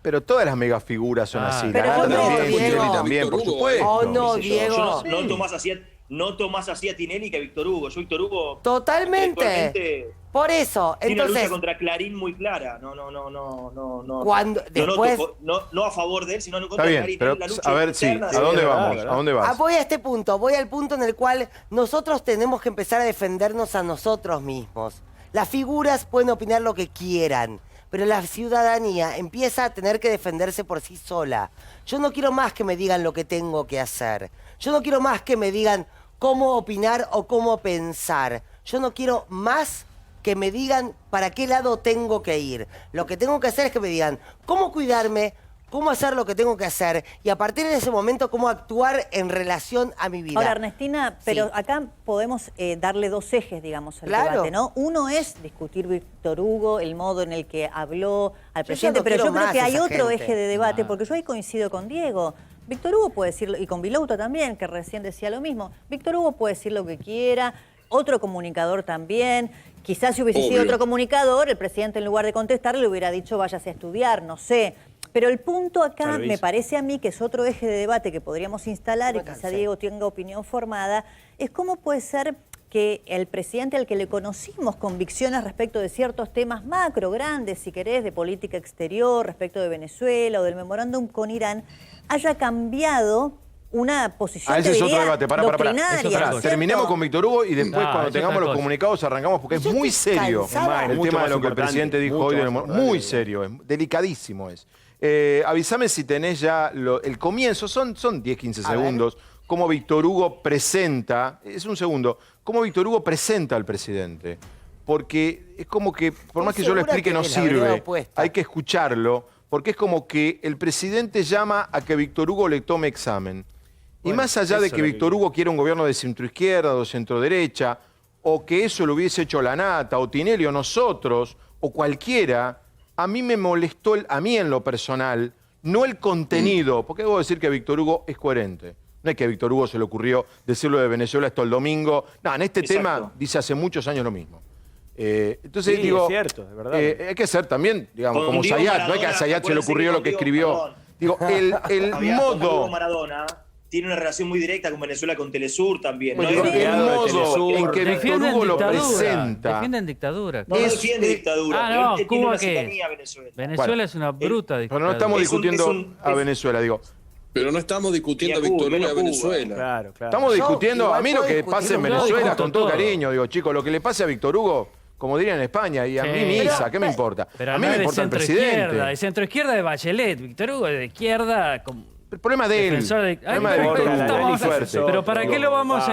Pero todas las megafiguras son así. Pero la no, también, Diego. también, por supuesto. ¿O no, Diego? No tomás así a Tinelli que a Víctor Hugo. Yo Víctor Hugo... Totalmente. Por eso, tiene entonces... una lucha contra Clarín muy clara. No. Cuando, después... No a favor de él, sino en contra de Clarín. Está bien, pero a ver, sí. ¿A dónde vamos? ¿A dónde vas? Voy a este punto. Voy al punto en el cual nosotros tenemos que empezar a defendernos a nosotros mismos. Las figuras pueden opinar lo que quieran, pero la ciudadanía empieza a tener que defenderse por sí sola. Yo no quiero más que me digan lo que tengo que hacer. Yo no quiero más que me digan cómo opinar o cómo pensar. Yo no quiero más que me digan para qué lado tengo que ir. Lo que tengo que hacer es que me digan cómo cuidarme, cómo hacer lo que tengo que hacer y a partir de ese momento cómo actuar en relación a mi vida. Ahora, Ernestina, pero acá podemos darle dos ejes, digamos, al debate, ¿no? Uno es discutir Víctor Hugo, el modo en el que habló al presidente, pero yo creo que hay otro eje de debate, porque yo ahí coincido con Diego. Víctor Hugo puede decir, y con Vilouto también, que recién decía lo mismo, Víctor Hugo puede decir lo que quiera, otro comunicador también. Quizás si hubiese sido otro comunicador, el presidente en lugar de contestarle le hubiera dicho váyase a estudiar, no sé. Pero el punto acá me parece a mí que es otro eje de debate que podríamos instalar y quizá Diego tenga opinión formada, es cómo puede ser que el presidente al que le conocimos convicciones respecto de ciertos temas macro, grandes, si querés, de política exterior, respecto de Venezuela o del memorándum con Irán, haya cambiado una posición ese es otro diría, debate. doctrinaria. Terminemos con Víctor Hugo y después cuando tengamos los comunicados arrancamos porque es muy serio el tema de lo que el presidente dijo hoy. Muy serio, delicadísimo es. Avísame si tenés ya el comienzo, son 10-15 segundos, cómo Víctor Hugo presenta, es un segundo, cómo Víctor Hugo presenta al presidente. Porque es como que, por más que yo lo explique, no sirve. Hay que escucharlo, porque es como que el presidente llama a que Víctor Hugo le tome examen. Y más allá de que Víctor Hugo quiera un gobierno de centroizquierda o centroderecha, o que eso lo hubiese hecho la Nata, o Tinelli, o nosotros, o cualquiera, a mí me molestó, a mí en lo personal, no el contenido, porque debo decir que Víctor Hugo es coherente. No es que a Víctor Hugo se le ocurrió decirlo de Venezuela esto el domingo. No, en este tema dice hace muchos años lo mismo. Entonces digo, es cierto, de verdad. Hay que ser también, digamos, como Zayat, no es que a Zayat se le ocurrió lo que escribió. Digo, el modo... Maradona tiene una relación muy directa con Venezuela, con Telesur también. Bueno, ¿no? El modo en que Víctor Hugo lo presenta. Defienden dictadura. No defiende dictadura. No, él ¿Cuba tiene qué? una Venezuela. Venezuela es una bruta dictadura. Pero no estamos discutiendo a Venezuela, digo. Pero no estamos discutiendo a Víctor Hugo y a Venezuela. Claro. Estamos discutiendo, a mí lo que pase en Venezuela, con todo cariño, digo, chicos, lo que le pase a Víctor Hugo, como dirían en España, y a mí misa, ¿qué me importa? Pero a mí me importa el presidente. De centroizquierda de Bachelet, Víctor Hugo es de izquierda. El problema de él. Pero ¿para qué lo vamos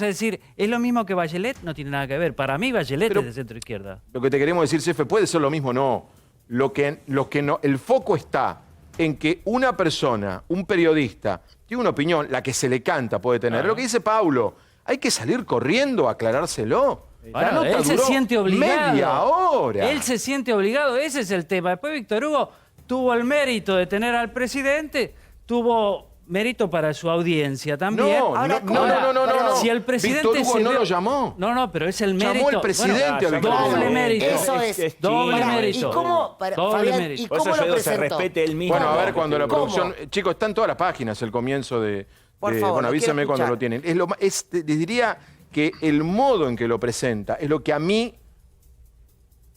a decir? Es lo mismo que Bachelet, no tiene nada que ver. Para mí Bachelet es de centroizquierda. Lo que te queremos decir, Cefe, puede ser lo mismo, no. El foco está en que una persona, un periodista, tiene una opinión, la que se le canta puede tener. Lo que dice Paulo, hay que salir corriendo a aclarárselo. Bueno, él se siente obligado. Media hora. Él se siente obligado, ese es el tema. Después Víctor Hugo tuvo el mérito de tener al presidente, tuvo mérito para su audiencia también. No. Si el presidente Víctor Hugo no lo llamó. No, pero es el mérito. Llamó el presidente a Víctor Hugo. Doble mérito. Eso es. Doble mérito. ¿Y cómo, Fabián, ¿y cómo lo se respete él mismo? Bueno, a ver, cuando la producción... Chicos, está en todas las páginas el comienzo de... Por favor, bueno, avísame cuando lo tienen. Les diría que el modo en que lo presenta es lo que a mí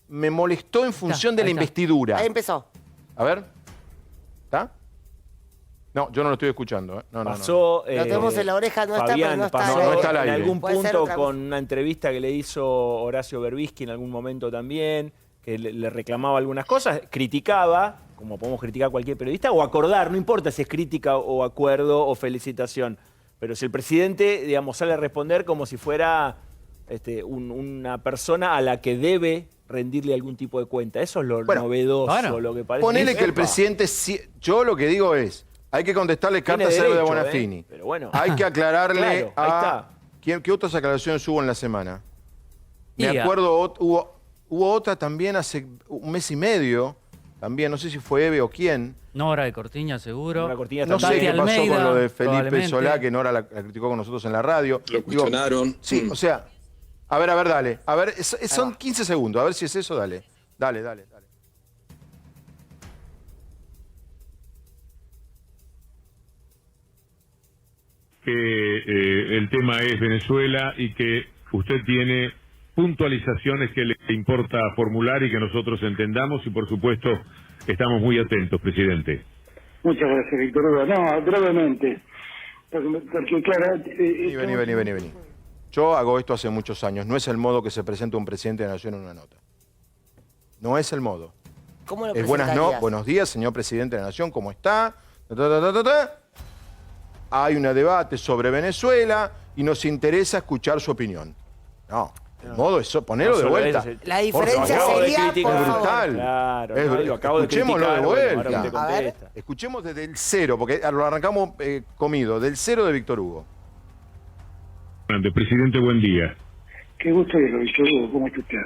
me molestó en función de la investidura. Ahí empezó. A ver. ¿Está? No, yo no lo estoy escuchando. Pasó, lo tenemos en la oreja, no Fabián, está, pero no está al aire. En algún punto con una entrevista que le hizo Horacio Berbisky en algún momento también, que le reclamaba algunas cosas, criticaba, como podemos criticar a cualquier periodista, o acordar, no importa si es crítica o acuerdo o felicitación. Pero si el presidente, digamos, sale a responder como si fuera una persona a la que debe rendirle algún tipo de cuenta. Eso es lo novedoso, lo que parece. Ponele que el presidente... Yo lo que digo es, hay que contestarle cartas a de Bonafini. Pero bueno. Hay que aclararle claro, ahí está. ¿Qué otras aclaraciones hubo en la semana? Me acuerdo, hubo otra también hace un mes y medio, también, no sé si fue Eve o quién. Nora de Cortiña, seguro. No sé qué pasó con lo de Felipe Solá, que Nora la criticó con nosotros en la radio. Lo cuestionaron. Sí, o sea, a ver, dale. A ver, son 15 segundos, a ver si es eso, dale. Dale. Que el tema es Venezuela y que usted tiene puntualizaciones que le importa formular y que nosotros entendamos y por supuesto estamos muy atentos, presidente. Muchas gracias, Víctor Hugo. No, brevemente, porque claro... Vení. Yo hago esto hace muchos años, no es el modo que se presenta un presidente de la Nación en una nota. No es el modo. ¿Cómo lo es buenos días, señor presidente de la Nación, ¿cómo está? Hay un debate sobre Venezuela y nos interesa escuchar su opinión. No, el modo es ponerlo de vuelta. La diferencia sería, es brutal. Claro, escuchémoslo de vuelta. A ver. Escuchemos desde el cero, porque lo arrancamos comido, del cero de Víctor Hugo. Presidente, buen día. Qué gusto verlo, Víctor Hugo. ¿Cómo está usted?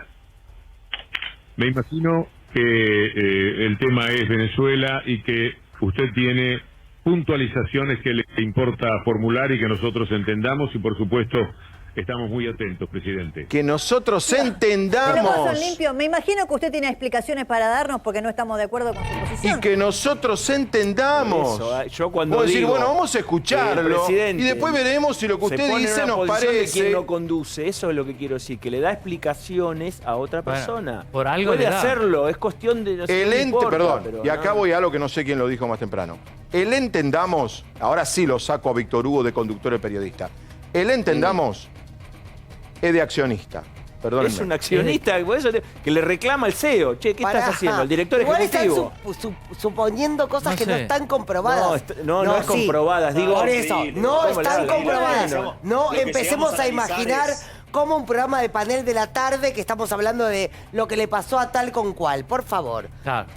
Me imagino que el tema es Venezuela y que usted tiene puntualizaciones que le importa formular y que nosotros entendamos y por supuesto Estamos muy atentos, presidente. Que nosotros Pero entendamos. vos, Limpio, me imagino que usted tiene explicaciones para darnos porque no estamos de acuerdo con su posición. Y que nosotros entendamos. Por eso, yo cuando Puedo decir, digo bueno, vamos a que el escucharlo presidente y después veremos si lo que se usted pone en dice una nos posición de parece. quien lo conduce, eso es lo que quiero decir, que le da explicaciones a otra Bueno, persona. por algo puede le da. hacerlo, es cuestión de... no sé, El no ente, importa, perdón, pero y acá no. voy a algo que no sé quién lo dijo más temprano. El entendamos, ahora sí lo saco a Víctor Hugo de conductor y periodista. El entendamos es de accionista. Perdónenme. Es un accionista por eso que le reclama al CEO. Che, ¿qué estás haciendo? El director Igual ejecutivo. están suponiendo cosas No que no sé. están comprobadas. No es comprobadas, digo. Por eso, Sí, no ¿cómo le están habla? comprobadas. Bueno, No lo que empecemos llegamos a a analizar imaginar es- como un programa de panel de la tarde que estamos hablando de lo que le pasó a tal con cual. Por favor. Claro.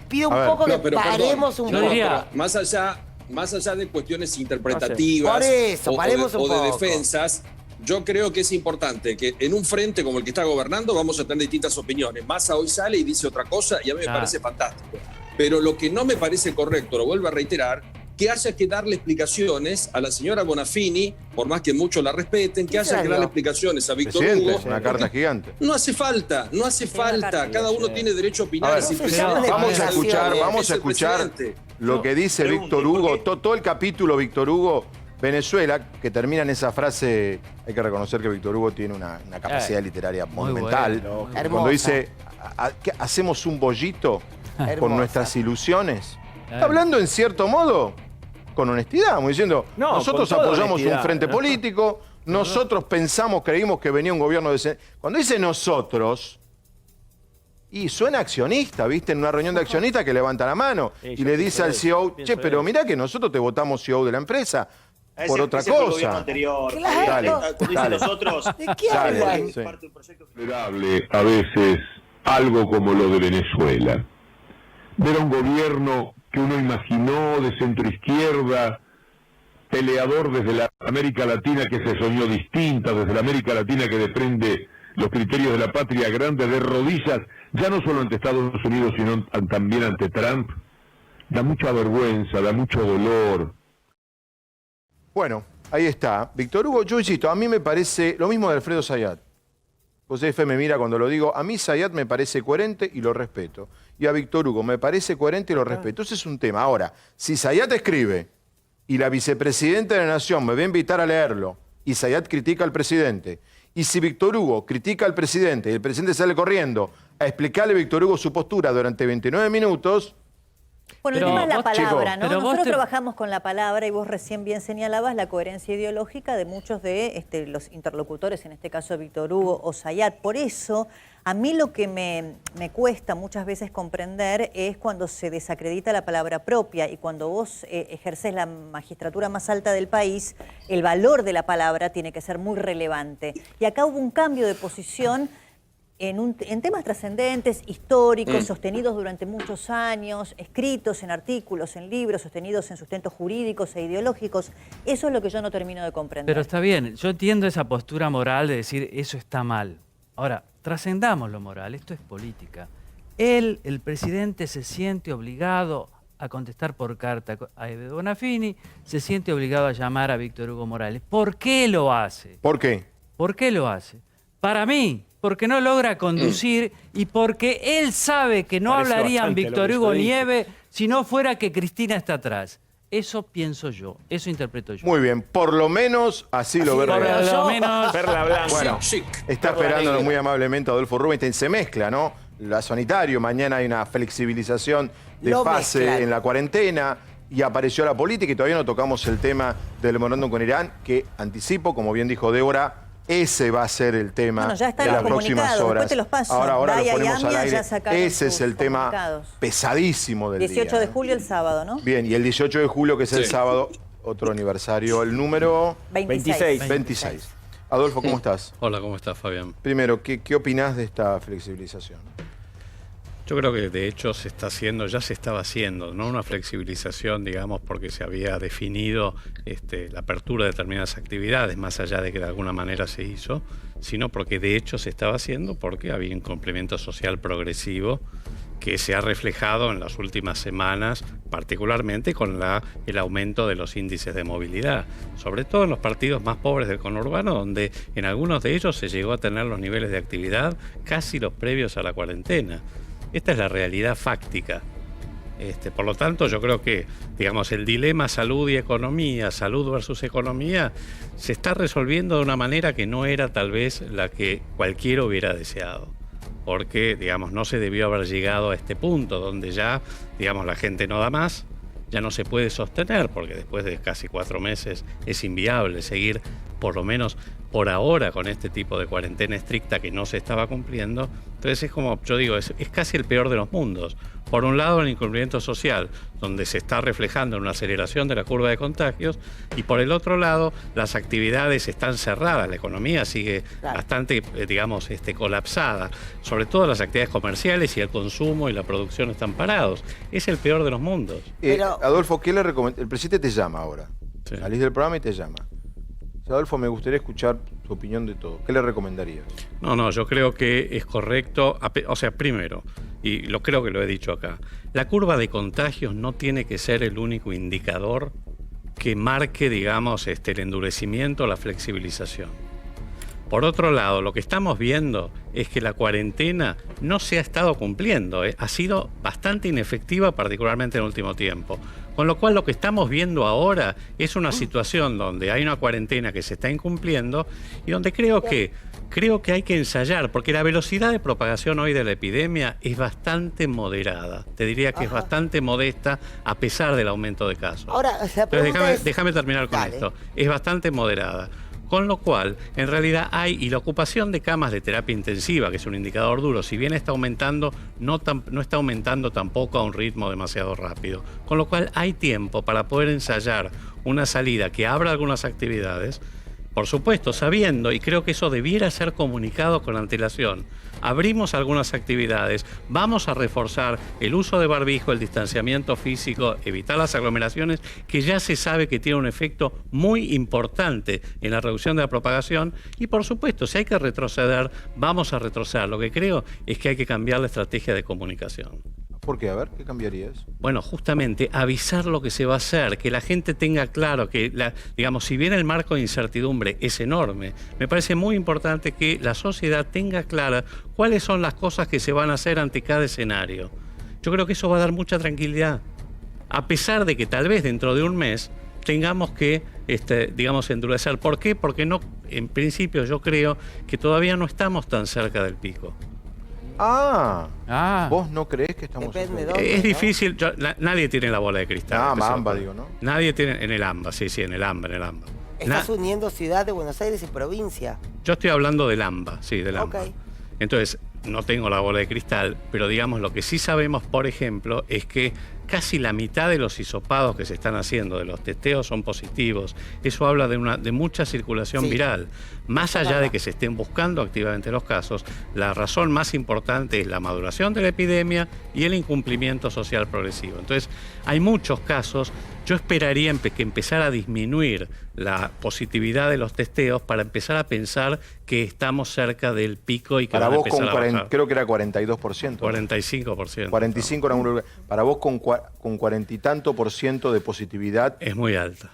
Pido A un ver. poco que No, pero paremos perdón, un yo poco. diría- Más allá de cuestiones interpretativas Por eso, paremos un o de poco. defensas, yo creo que es importante que en un frente como el que está gobernando vamos a tener distintas opiniones. Massa hoy sale y dice otra cosa y a mí me Claro. parece fantástico. Pero lo que no me parece correcto, lo vuelvo a reiterar, que haya que darle explicaciones a la señora Bonafini, por más que muchos la respeten, que haya que darle explicaciones a Víctor Presidente, Hugo. es una carta gigante. No hace falta, no hace falta. Cada uno tiene derecho a A opinar. ver, Si el se presidente llama vamos a piensa escuchar, así, vamos es a el escuchar presidente. lo que dice pregunto, Víctor ¿por Hugo, qué? todo el capítulo Víctor Hugo, Venezuela, que termina en esa frase, hay que reconocer que Víctor Hugo tiene una capacidad literaria muy monumental. bueno, muy bueno. Cuando dice, ¿qué hacemos un bollito con Hermosa. nuestras ilusiones? Está Claro. hablando en cierto modo con honestidad, como diciendo, No, nosotros con toda apoyamos honestidad, un frente ¿no? político, nosotros pensamos, creímos que venía un gobierno de... Cuando dice nosotros, y suena accionista, ¿viste? En una reunión de accionistas que levanta la mano Sí, y yo le pienso dice al eso, CEO, pienso che, pero eso. mirá que nosotros te votamos CEO de la empresa Ese- por otra ese fue el gobierno cosa. anterior. Claro. Dale, Cuando dice dale. nosotros, ¿De qué Dale, hablan? sí. parte de un proyecto que- Considerable a veces algo como lo de Venezuela. Ver a un gobierno que uno imaginó de centroizquierda, peleador desde la América Latina que se soñó distinta, desde la América Latina que defiende los criterios de la patria grande de rodillas, ya no solo ante Estados Unidos, sino también ante Trump, da mucha vergüenza, da mucho dolor. Bueno, ahí está. Víctor Hugo, yo insisto, a mí me parece lo mismo de Alfredo Zayat. José F. me mira cuando lo digo. A mí Zayat me parece coherente y lo respeto. Y a Víctor Hugo me parece coherente y lo respeto. Ese es un tema. Ahora, si Zayat escribe y la vicepresidenta de la Nación me va a invitar a leerlo y Zayat critica al presidente, y si Víctor Hugo critica al presidente y el presidente sale corriendo a explicarle a Víctor Hugo su postura durante 29 minutos... Bueno, Pero el tema es la vos, palabra, chico, ¿no? pero vos Nosotros te- trabajamos con la palabra y vos recién bien señalabas la coherencia ideológica de muchos de los interlocutores, en este caso Víctor Hugo o Zayat. Por eso, a mí lo que me cuesta muchas veces comprender es cuando se desacredita la palabra propia y cuando vos ejercés la magistratura más alta del país, el valor de la palabra tiene que ser muy relevante. Y acá hubo un cambio de posición en temas trascendentes, históricos, sostenidos durante muchos años, escritos en artículos, en libros, sostenidos en sustentos jurídicos e ideológicos. Eso es lo que yo no termino de comprender. Pero está bien, yo entiendo esa postura moral de decir eso está mal. Ahora, trascendamos lo moral, esto es política. Él, el presidente, se siente obligado a contestar por carta a Edo Bonafini, se siente obligado a llamar a Víctor Hugo Morales. ¿Por qué lo hace? ¿Por qué? ¿Por qué lo hace? Para mí, porque no logra conducir y porque él sabe que no Parece hablarían bastante lo Víctor que Hugo usted dice. Nieve si no fuera que Cristina está atrás. Eso pienso yo, eso interpreto yo. Muy bien, por lo menos así lo ve Por Real. lo menos... Perla blanca. Bueno, Chic. está esperándolo muy amablemente Adolfo Rubinstein. Se mezcla, ¿no? La sanitario, mañana hay una flexibilización de Lo fase mezclan. en la cuarentena y apareció la política y todavía no tocamos el tema del memorándum con Irán, que anticipo, como bien dijo Débora, ese va a ser el tema Bueno, ya están de las los próximas comunicados, horas. después te los paso. Ahora Daya los y ponemos al Amia aire. ya sacaron Ese es sus el tema comunicados. pesadísimo del 18 día. de julio el sábado, ¿no? Bien, y el 18 de julio, que es el Sí. sábado, otro aniversario, el número 26. 26. Adolfo, ¿cómo estás? Hola, ¿cómo estás, Fabián? Primero, ¿qué opinás de esta flexibilización? Yo creo que de hecho se está haciendo, ya se estaba haciendo, no una flexibilización, digamos, porque se había definido la apertura de determinadas actividades, más allá de que de alguna manera se hizo, sino porque de hecho se estaba haciendo porque había un complemento social progresivo que se ha reflejado en las últimas semanas, particularmente con el aumento de los índices de movilidad, sobre todo en los partidos más pobres del conurbano, donde en algunos de ellos se llegó a tener los niveles de actividad casi los previos a la cuarentena. Esta es la realidad fáctica. Por lo tanto, yo creo que, digamos, el dilema salud y economía, salud versus economía, se está resolviendo de una manera que no era tal vez la que cualquiera hubiera deseado. Porque, digamos, no se debió haber llegado a este punto donde ya, digamos, la gente no da más, ya no se puede sostener, porque después de casi 4 meses es inviable seguir, por lo menos por ahora, con este tipo de cuarentena estricta que no se estaba cumpliendo. Entonces es como, yo digo, es casi el peor de los mundos. Por un lado, el incumplimiento social, donde se está reflejando en una aceleración de la curva de contagios, y por el otro lado, las actividades están cerradas, la economía sigue bastante, digamos, colapsada. Sobre todo las actividades comerciales y el consumo y la producción están parados. Es el peor de los mundos. Adolfo, ¿qué le recomienda? El presidente te llama ahora. Sí. Salís del programa y te llama. Adolfo, me gustaría escuchar tu opinión de todo. ¿Qué le recomendarías? No, yo creo que es correcto. O sea, primero, y creo que lo he dicho acá, la curva de contagios no tiene que ser el único indicador que marque, digamos, el endurecimiento, la flexibilización. Por otro lado, lo que estamos viendo es que la cuarentena no se ha estado cumpliendo, ha sido bastante inefectiva, particularmente en el último tiempo. Con lo cual, lo que estamos viendo ahora es una situación donde hay una cuarentena que se está incumpliendo y donde creo que hay que ensayar, porque la velocidad de propagación hoy de la epidemia es bastante moderada. Te diría que es bastante modesta a pesar del aumento de casos. Ahora, déjame terminar con esto. Es bastante moderada. Con lo cual, en realidad y la ocupación de camas de terapia intensiva, que es un indicador duro, si bien está aumentando, no está aumentando tampoco a un ritmo demasiado rápido. Con lo cual hay tiempo para poder ensayar una salida que abra algunas actividades, por supuesto, sabiendo, y creo que eso debiera ser comunicado con antelación. Abrimos algunas actividades, vamos a reforzar el uso de barbijo, el distanciamiento físico, evitar las aglomeraciones, que ya se sabe que tiene un efecto muy importante en la reducción de la propagación. Y por supuesto, si hay que retroceder, vamos a retroceder. Lo que creo es que hay que cambiar la estrategia de comunicación. ¿Por qué? A ver, ¿qué cambiarías? Bueno, justamente avisar lo que se va a hacer, que la gente tenga claro que, digamos, si bien el marco de incertidumbre es enorme, me parece muy importante que la sociedad tenga clara cuáles son las cosas que se van a hacer ante cada escenario. Yo creo que eso va a dar mucha tranquilidad, a pesar de que tal vez dentro de un mes tengamos que, digamos, endurecer. ¿Por qué? Porque no, en principio yo creo que todavía no estamos tan cerca del pico. ¿Vos no creés que estamos Depende cerca? dónde, Es difícil, nadie tiene la bola de cristal. AMBA, digo, ¿no? Nadie tiene, en el AMBA, sí, en el AMBA. Estás uniendo ciudad de Buenos Aires y provincia. Yo estoy hablando del AMBA, sí, del AMBA. Ok. Entonces, no tengo la bola de cristal, pero digamos, lo que sí sabemos, por ejemplo, es que casi la mitad de los hisopados que se están haciendo, de los testeos, son positivos. Eso habla de mucha circulación viral. Más allá de que se estén buscando activamente los casos, la razón más importante es la maduración de la epidemia y el incumplimiento social progresivo. Entonces, hay muchos casos. Yo esperaría que empezara a disminuir la positividad de los testeos para empezar a pensar que estamos cerca del pico y que para van a vos empezar con a bajar. Creo que era 42%. 45%. 45 era un... Para vos con 40 y tanto por ciento de positividad. Es muy alta.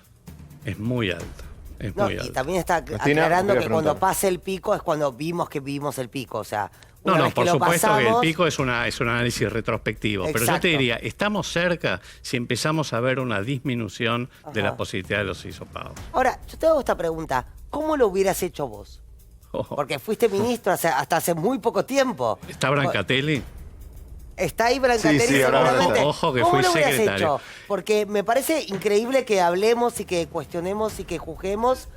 Es muy alta. Es muy alta. Y también está aclarando que cuando pase el pico es cuando vimos el pico. O sea, una vez por que supuesto lo pasamos, que el pico es un análisis retrospectivo. Pero yo te diría, estamos cerca si empezamos a ver una disminución de la positividad de los hisopados. Ahora, yo te hago esta pregunta. ¿Cómo lo hubieras hecho vos? Porque fuiste ministro hasta hace muy poco tiempo. ¿Está Brancatelli? Está ahí Brancatelli, seguramente. Ojo que ¿Cómo fui lo hubieras secretario. hecho? Porque me parece increíble que hablemos y que cuestionemos y que juzguemos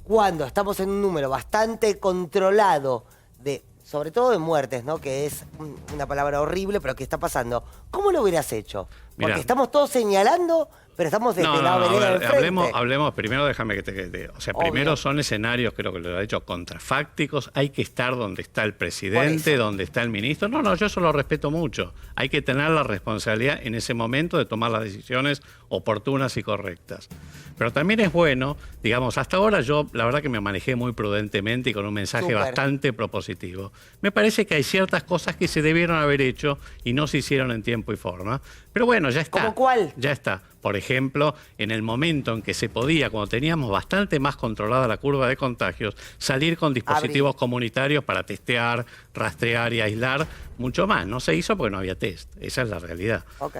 cuando estamos en un número bastante controlado sobre todo de muertes, ¿no? Que es una palabra horrible, pero que está pasando. ¿Cómo lo hubieras hecho? Porque Mirá. estamos todos señalando, Pero estamos desde la vereda del frente. Hablemos, primero déjame que te... O sea, primero son escenarios, creo que lo he dicho, contrafácticos. Hay que estar donde está el presidente, donde está el ministro. No, yo eso lo respeto mucho. Hay que tener la responsabilidad en ese momento de tomar las decisiones oportunas y correctas. Pero también es bueno, digamos, hasta ahora yo la verdad que me manejé muy prudentemente y con un mensaje bastante propositivo. Me parece que hay ciertas cosas que se debieron haber hecho y no se hicieron en tiempo y forma. Pero bueno, ya está. ¿Cómo cuál? Ya está. Por ejemplo, en el momento en que se podía, cuando teníamos bastante más controlada la curva de contagios, salir con dispositivos comunitarios para testear, rastrear y aislar mucho más. No se hizo porque no había test. Esa es la realidad. Ok.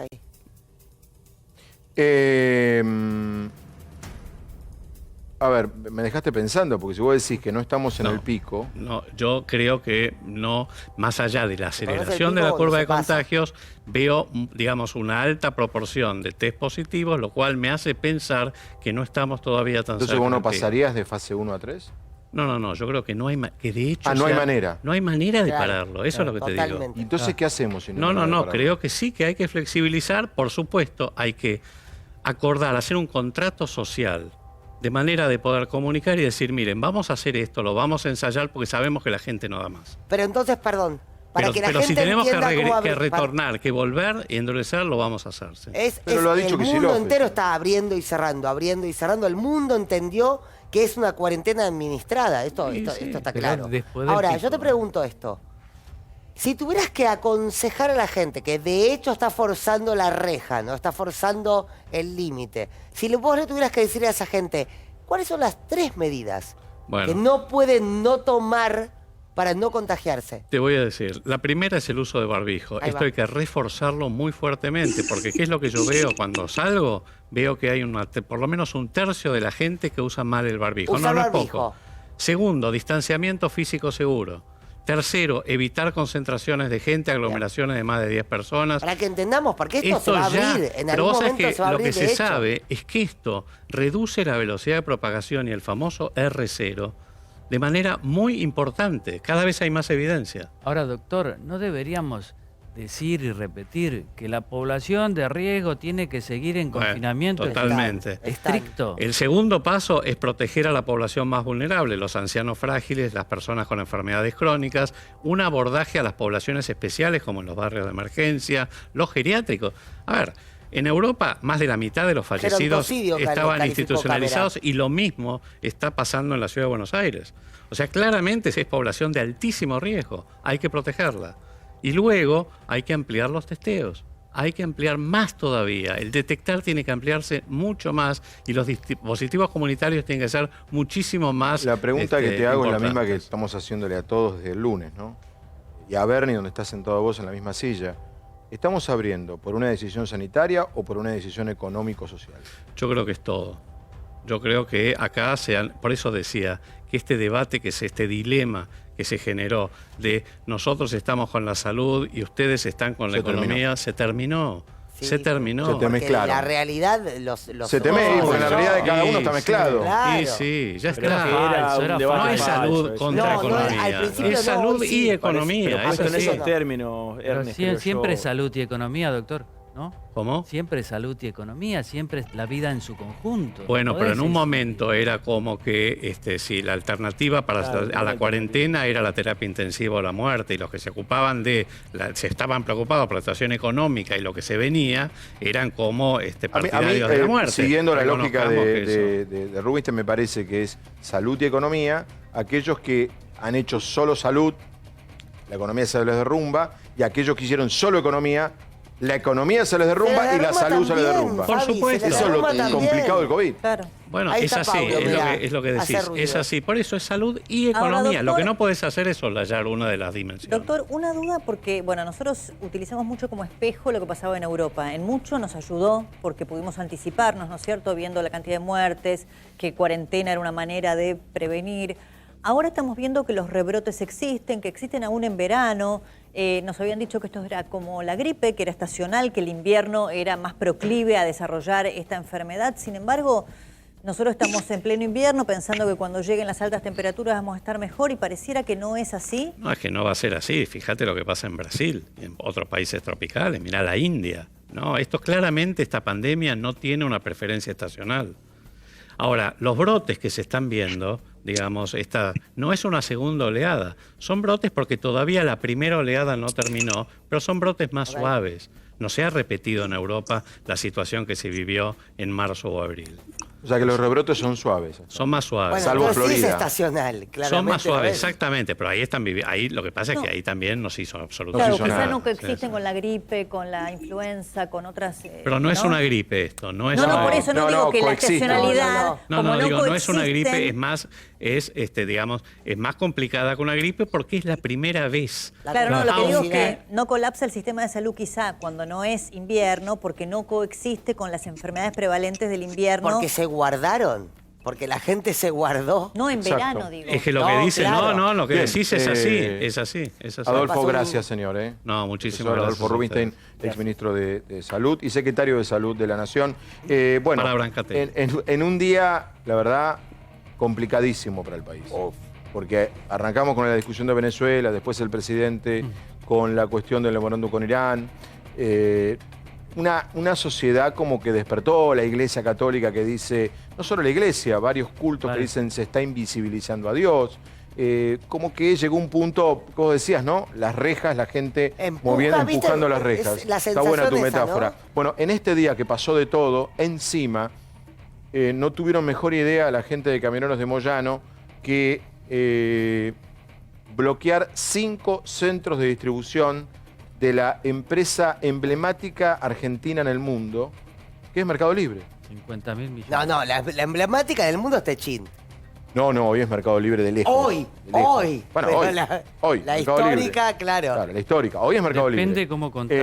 A ver, me dejaste pensando, porque si vos decís que no estamos en el pico... No, yo creo que no, más allá de la aceleración de la curva de contagios, veo, digamos, una alta proporción de test positivos, lo cual me hace pensar que no estamos todavía tan cerca. Entonces, ¿vos no pasarías de fase 1 a 3? No, yo creo que no hay que de hecho... no hay manera. No hay manera de pararlo, eso es lo que te digo. Entonces, ¿qué hacemos? Si No, creo que sí, que hay que flexibilizar, por supuesto, hay que acordar, hacer un contrato social, de manera de poder comunicar y decir, miren, vamos a hacer esto, lo vamos a ensayar porque sabemos que la gente no da más. Pero entonces, perdón, pero si tenemos que retornar, que volver y endurecer, lo vamos a hacer. Sí. Pero lo ha dicho el mundo entero está abriendo y cerrando. El mundo entendió que es una cuarentena administrada. Esto está claro. Ahora, yo te pregunto esto. Si tuvieras que aconsejar a la gente que de hecho está forzando la reja, ¿no? Está forzando el límite. Si vos le tuvieras que decir a esa gente, ¿cuáles son las 3 medidas que no pueden no tomar para no contagiarse? Te voy a decir, la primera es el uso de barbijo. Esto hay que reforzarlo muy fuertemente, porque ¿qué es lo que yo veo cuando salgo? Veo que hay por lo menos un tercio de la gente que usa mal el barbijo. No es poco. Segundo, distanciamiento físico seguro. Tercero, evitar concentraciones de gente, aglomeraciones de más de 10 personas. Para que entendamos, porque esto se va a abrir. En algún momento se va a abrir. Lo que se sabe es que esto reduce la velocidad de propagación y el famoso R0 de manera muy importante. Cada vez hay más evidencia. Ahora, doctor, ¿no deberíamos decir y repetir que la población de riesgo tiene que seguir en confinamiento estricto? El segundo paso es proteger a la población más vulnerable, los ancianos frágiles, las personas con enfermedades crónicas, un abordaje a las poblaciones especiales como en los barrios de emergencia, los geriátricos. A ver, en Europa más de la mitad de los fallecidos estaban institucionalizados y lo mismo está pasando en la ciudad de Buenos Aires. O sea, claramente es población de altísimo riesgo, hay que protegerla. Y luego hay que ampliar los testeos, hay que ampliar más todavía. El detectar tiene que ampliarse mucho más y los dispositivos comunitarios tienen que ser muchísimo más. La pregunta que te hago es la misma que estamos haciéndole a todos desde el lunes, ¿no? Y a Bernie, donde estás sentado vos en la misma silla. ¿Estamos abriendo por una decisión sanitaria o por una decisión económico-social? Yo creo que es todo. Yo creo que acá por eso decía que este debate, este dilema que se generó de nosotros estamos con la salud y ustedes están con la economía, se terminó. Sí, se terminó. Se te mezclaron. La realidad, porque la realidad de cada uno está mezclado. Claro. Sí, ya está. No es salud contra economía. Es salud y economía. Eso en esos términos, Ernest. Siempre es salud y economía, doctor. ¿No? ¿Cómo? Siempre salud y economía, siempre es la vida en su conjunto. Bueno, pero en un momento era como que si la alternativa a la cuarentena era la terapia intensiva o la muerte, y los que se ocupaban se estaban preocupados por la situación económica y lo que se venía eran como partidarios de la muerte. Siguiendo la lógica de Rubinstein, me parece que es salud y economía. Aquellos que han hecho solo salud, la economía se les derrumba, y aquellos que hicieron solo economía, la economía se les derrumba y la salud se les derrumba. Por supuesto. Eso es lo complicado del COVID. Claro. Bueno, es así, es lo que decís. Es así. Por eso es salud y economía. Ahora, doctor, lo que no podés hacer es soslayar una de las dimensiones. Doctor, una duda porque, nosotros utilizamos mucho como espejo lo que pasaba en Europa. En mucho nos ayudó porque pudimos anticiparnos, ¿no es cierto? Viendo la cantidad de muertes, que cuarentena era una manera de prevenir. Ahora estamos viendo que los rebrotes existen, que existen aún en verano. Nos habían dicho que esto era como la gripe, que era estacional, que el invierno era más proclive a desarrollar esta enfermedad. Sin embargo, nosotros estamos en pleno invierno pensando que cuando lleguen las altas temperaturas vamos a estar mejor y pareciera que no es así. No, es que no va a ser así. Fíjate lo que pasa en Brasil y en otros países tropicales. Mirá la India. No, esto claramente, esta pandemia no tiene una preferencia estacional. Ahora, los brotes que se están viendo, digamos, no es una segunda oleada. Son brotes porque todavía la primera oleada no terminó, pero son brotes más suaves. No se ha repetido en Europa la situación que se vivió en marzo o abril. O sea que los rebrotes son suaves. Son más suaves. Bueno, salvo pero Florida. sí es estacional, claramente. Son más suaves, exactamente, pero ahí están viviendo. Ahí lo que pasa es que ahí también no se hizo absolutamente Claro, nada. quizás no coexisten con la gripe, con la influenza, con otras... Pero no es una gripe esto, no es No, una por eso no digo que la coexiste. estacionalidad... No, digo, no es una gripe, coexisten- es más, es más complicada que una gripe porque es la primera vez. Claro, no, lo que digo es Aunque- que no colapsa el sistema de salud quizá cuando no es invierno, porque no coexiste con las enfermedades prevalentes del invierno. Porque se guardaron. Porque la gente se guardó. No, en Exacto. verano, digo. Es que lo que No, dice, claro. lo que Bien, decís es así, es así. Adolfo, gracias, señor. No, muchísimas Profesor gracias. Adolfo Rubinstein, exministro de Salud y secretario de Salud de la Nación. Bueno, Para Brancate. en un día, la verdad, complicadísimo para el país. Porque arrancamos con la discusión de Venezuela, después el presidente con la cuestión del memorándum con Irán. Una sociedad como que despertó, la Iglesia Católica que dice, no solo la Iglesia, varios cultos que dicen se está invisibilizando a Dios. Como que llegó un punto, como decías, ¿no? Las rejas, la gente Empuja, ¿viste? empujando las Es rejas. la Está buena tu sensación esa, metáfora. ¿no? Bueno, en este día que pasó de todo, encima, no tuvieron mejor idea la gente de Camioneros de Moyano que bloquear 5 centros de distribución de la empresa emblemática argentina en el mundo, que es Mercado Libre. 50.000 millones. No, la emblemática del mundo es Techín. No, hoy es Mercado Libre de lejos. Hoy, de lejos. hoy. Bueno, Pero hoy. la Mercado histórica, Libre. claro. La histórica. Hoy es Mercado Libre. Depende cómo contás.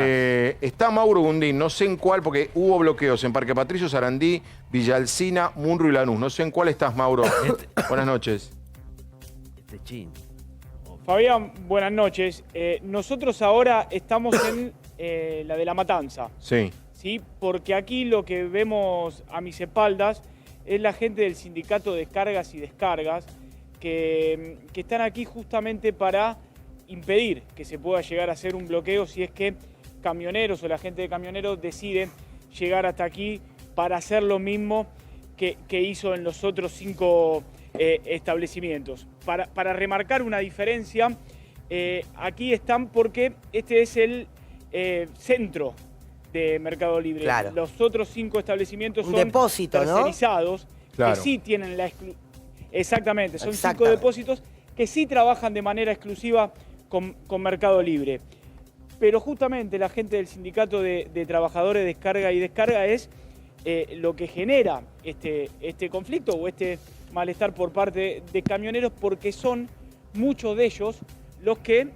Está Mauro Gundín, no sé en cuál, porque hubo bloqueos en Parque Patricio, Sarandí, Villa Alsina, Munro y Lanús. No sé en cuál estás, Mauro. Buenas noches. Techín. Fabián, buenas noches. Nosotros ahora estamos en la de La Matanza. Sí. ¿Sí? Porque aquí lo que vemos a mis espaldas es la gente del Sindicato de Cargas y Descargas que están aquí justamente para impedir que se pueda llegar a hacer un bloqueo si es que camioneros o la gente de camioneros deciden llegar hasta aquí para hacer lo mismo que hizo en los otros 5 establecimientos. Para remarcar una diferencia, aquí están porque este es el centro de Mercado Libre. Claro. Los otros 5 establecimientos Un son depósito, ¿no? tercerizados, Claro. que sí tienen la exactamente, son 5 Exactamente. depósitos que sí trabajan de manera exclusiva con Mercado Libre. Pero justamente la gente del Sindicato de Trabajadores de Carga y Descarga es lo que genera este conflicto o este malestar por parte de camioneros, porque son muchos de ellos los que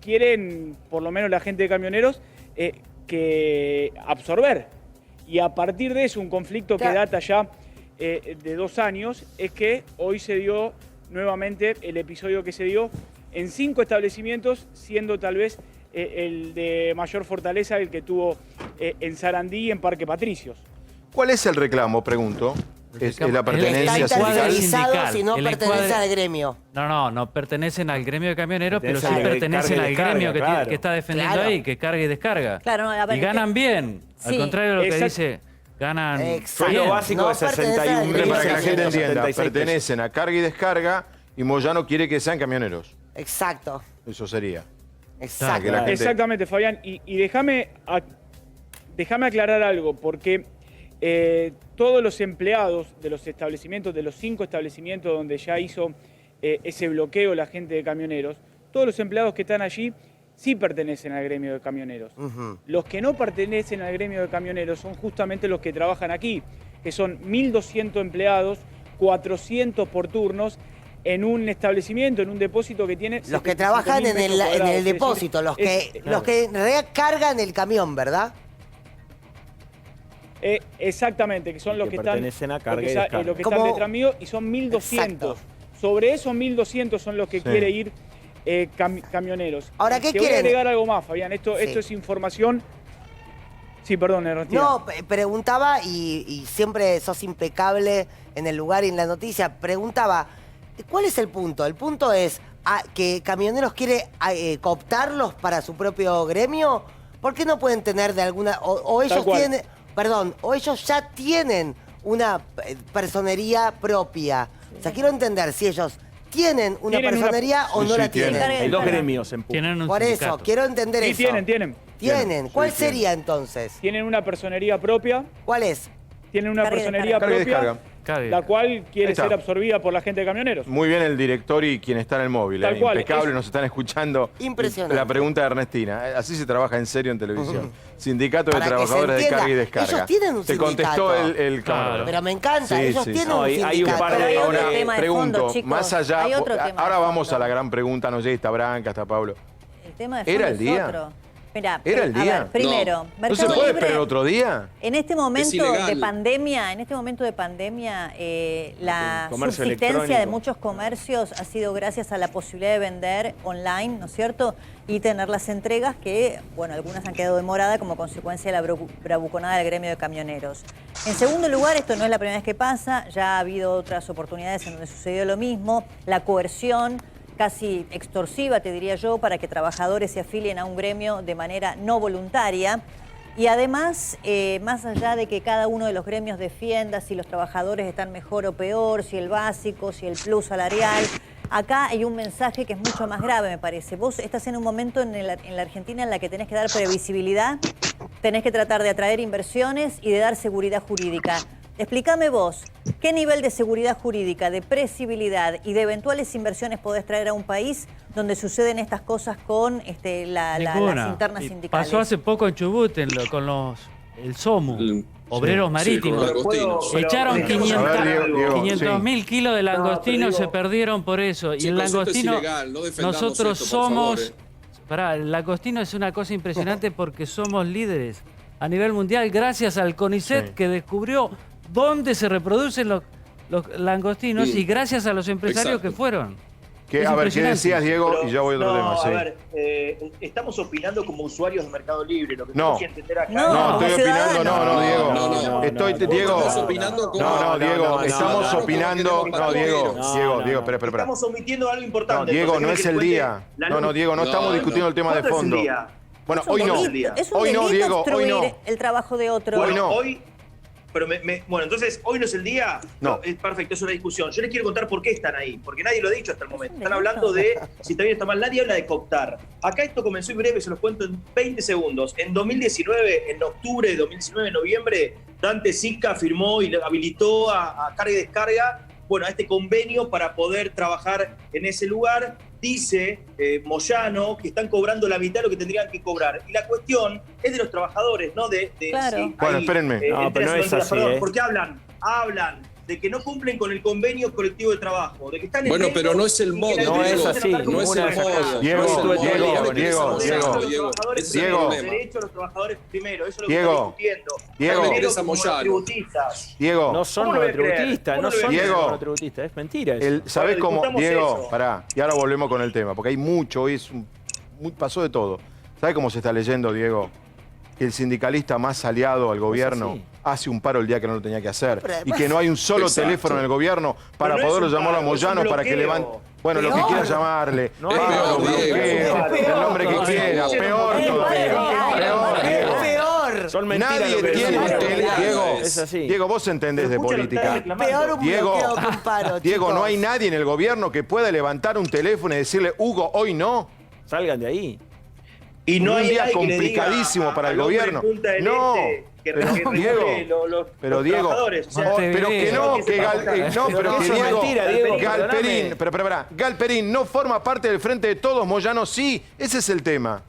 quieren, por lo menos la gente de camioneros, que absorber. Y a partir de eso, un conflicto que data ya de 2 años, es que hoy se dio nuevamente el episodio que se dio en 5 establecimientos, siendo tal vez el de mayor fortaleza el que tuvo en Sarandí y en Parque Patricios. ¿Cuál es el reclamo, pregunto? ¿Es la pertenencia Está sindical? tercerizado si no El pertenece encuadre- al gremio. No pertenecen al gremio de camioneros, pero sí Pertenecen al pertenecen carga y al gremio descarga, claro. que está defendiendo Claro. ahí, que carga y descarga. Claro, no, a ver, Y ganan bien. Al Sí. contrario de lo que Exacto. dice, ganan Exacto. bien. Sueldo básico No de pertenece al 61.000. gremio. Para que la gente entienda, 76 pesos. pertenecen a carga y descarga y Moyano quiere que sean camioneros. Exacto. Eso sería. Exacto. que la gente- Exactamente, Fabián. Y déjame aclarar algo, porque todos los empleados de los establecimientos, de los 5 establecimientos donde ya hizo ese bloqueo la gente de camioneros, todos los empleados que están allí sí pertenecen al gremio de camioneros. Ujú. Los que no pertenecen al gremio de camioneros son justamente los que trabajan aquí, que son 1.200 empleados, 400 por turnos, en un establecimiento, en un depósito que tiene... Los que trabajan 75.000 en metros el cuadrados. Es decir, depósito, los que claro. en realidad cargan el camión, ¿verdad? Exactamente, que son Y los que que están, pertenecen a carga lo que y sa- descarga. lo que están Como- detrás mío, y son 1.200. Sobre esos 1.200 son los que Sí. quiere ir camioneros. Ahora, ¿qué Te voy a quieren? agregar algo más, Fabián. Esto es información... Sí, perdón, Ernestina. No, preguntaba, y siempre sos impecable en el lugar y en la noticia, preguntaba, ¿cuál es el punto? ¿El punto es que Camioneros quiere cooptarlos para su propio gremio? ¿Por qué no pueden tener de alguna... o ellos tienen... Perdón, o ellos ya tienen una personería propia. O sea, quiero entender si ellos tienen una personería o no la tienen. Hay dos gremios en PUC. Por eso, quiero entender eso. ¿Tienen? ¿Cuál sería entonces? Tienen una personería propia. ¿Cuál es? Tienen una personería propia, la cual quiere ser absorbida por la gente de camioneros. Muy bien el director y quien está en el móvil. Tal cual. Impecable, nos están escuchando. Impresionante. La pregunta de Ernestina. Así se trabaja en serio en televisión. Sindicato de Trabajadores de Carga y Descarga. Ellos tienen un Te sindicato. contestó el camarógrafo. Pero me encanta, ellos tienen un sindicato. Hay un par de... Ahora, pregunto, más allá... Hay otro tema ahora de vamos fondo. a la gran pregunta, no sé, está Branca, está Pablo. El tema de fondo ¿Era el es día? otro. Mirá, ¿Era el día? A ver, primero, ¿No se puede esperar otro día? En este momento ilegal. de pandemia, la comercio subsistencia de electrónico. muchos comercios ha sido gracias a la posibilidad de vender online, ¿no es cierto? Y tener las entregas que, bueno, algunas han quedado demoradas como consecuencia de la bravuconada del gremio de camioneros. En segundo lugar, esto no es la primera vez que pasa, ya ha habido otras oportunidades en donde sucedió lo mismo, la coerción casi extorsiva, te diría yo, para que trabajadores se afilien a un gremio de manera no voluntaria. Y además, más allá de que cada uno de los gremios defienda si los trabajadores están mejor o peor, si el básico, si el plus salarial, acá hay un mensaje que es mucho más grave, me parece. Vos estás en un momento en la Argentina en la que tenés que dar previsibilidad, tenés que tratar de atraer inversiones y de dar seguridad jurídica. Explícame vos, ¿qué nivel de seguridad jurídica, de previsibilidad y de eventuales inversiones podés traer a un país donde suceden estas cosas con las internas sindicales? Pasó hace poco en Chubut el SOMU, Obreros Marítimos. Echaron 500.000 kilos de langostino, se perdieron por eso. Y el langostino, nosotros somos... el langostino es una cosa impresionante porque somos líderes a nivel mundial gracias al CONICET que descubrió dónde se reproducen los langostinos y gracias a los empresarios que fueron. A ver, ¿qué decías, Diego? Pero, y ya voy a otro tema. A ver, estamos opinando como usuarios de Mercado Libre. Lo que tenemos que entender acá... No, estoy opinando, Diego. Diego. Diego, estamos opinando... Diego, espera. Estamos omitiendo algo importante. Diego, no es el día. Diego, no estamos discutiendo el tema de fondo. Bueno, hoy no. Hoy no, Diego, hoy no. El trabajo de otro. Hoy bueno, entonces, ¿hoy no es el día? No. Es perfecto, es una discusión. Yo les quiero contar por qué están ahí, porque nadie lo ha dicho hasta el momento. Están hablando de si está bien o está mal. Nadie habla de cooptar. Acá esto comenzó en breve, se los cuento en 20 segundos. En 2019, en octubre de 2019, en noviembre, Dante Sica firmó y habilitó a Carga y Descarga, bueno, a este convenio para poder trabajar en ese lugar. Dice Moyano que están cobrando la mitad de lo que tendrían que cobrar. Y la cuestión es de los trabajadores, no de claro. Sí, bueno, espérenme. Pero no es así, perdón, porque hablan de que no cumplen con el convenio colectivo de trabajo, de que están en Bueno, medio, pero no es el modo. No es así. No es el modo. Diego. Los derechos de los trabajadores primero, eso es lo que Diego. estamos Diego. discutiendo. Como los tributistas. Diego. No son ¿Cómo lo voy a creer? monotributistas, no ¿Cómo lo voy a son creer? monotributistas, es mentira eso. ¿Sabés cómo? discutamos Diego, eso. pará. Y ahora volvemos con el tema, porque hay mucho, hoy pasó de todo. ¿Sabés cómo se está leyendo, Diego? Que el sindicalista más aliado al gobierno hace un paro el día que no lo tenía que hacer. Y que no hay un solo teléfono en el gobierno para poderlo llamar a Moyano para que levante... Bueno, lo que quiera llamarle. No, el nombre que quiera. Peor todavía. Peor. Son mentiras. Nadie lo que tiene dicen. un teléfono. Diego, Es así. Diego, vos entendés de política. Peor un bloqueo que un paro, Diego, chicos. no hay nadie en el gobierno que pueda levantar un teléfono y decirle, Hugo, hoy no. Salgan de ahí. Y no Un hay día nadie que le diga complicadísimo para el al hombre gobierno. de Punta del No, Este que pero regule Diego, los Diego, trabajadores. O sea, pero que no, que Diego, mentira, Diego, Galperín, Galperín no forma parte del Frente de Todos, Moyano sí, ese es el tema.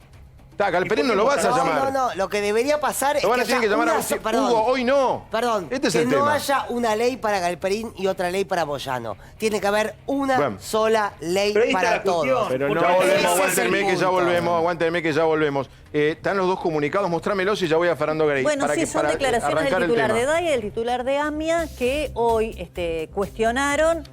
Galperín no lo vas a llamar. No, lo que debería pasar es Lo van a que tener que llamar a Hugo, hoy no. Perdón, Este es que el no tema. haya una ley para Galperín y otra ley para Moyano. Tiene que haber una sola ley Pero ahí está para la cuestión. todos. Pero Ya no, volvemos, ese es aguántenme el que ya punto. volvemos, están los dos comunicados, mostrámelos y ya voy a Fernando Grey. Bueno, para sí, que, son para declaraciones arrancar del el titular tema. de DAIA y del titular de AMIA que hoy cuestionaron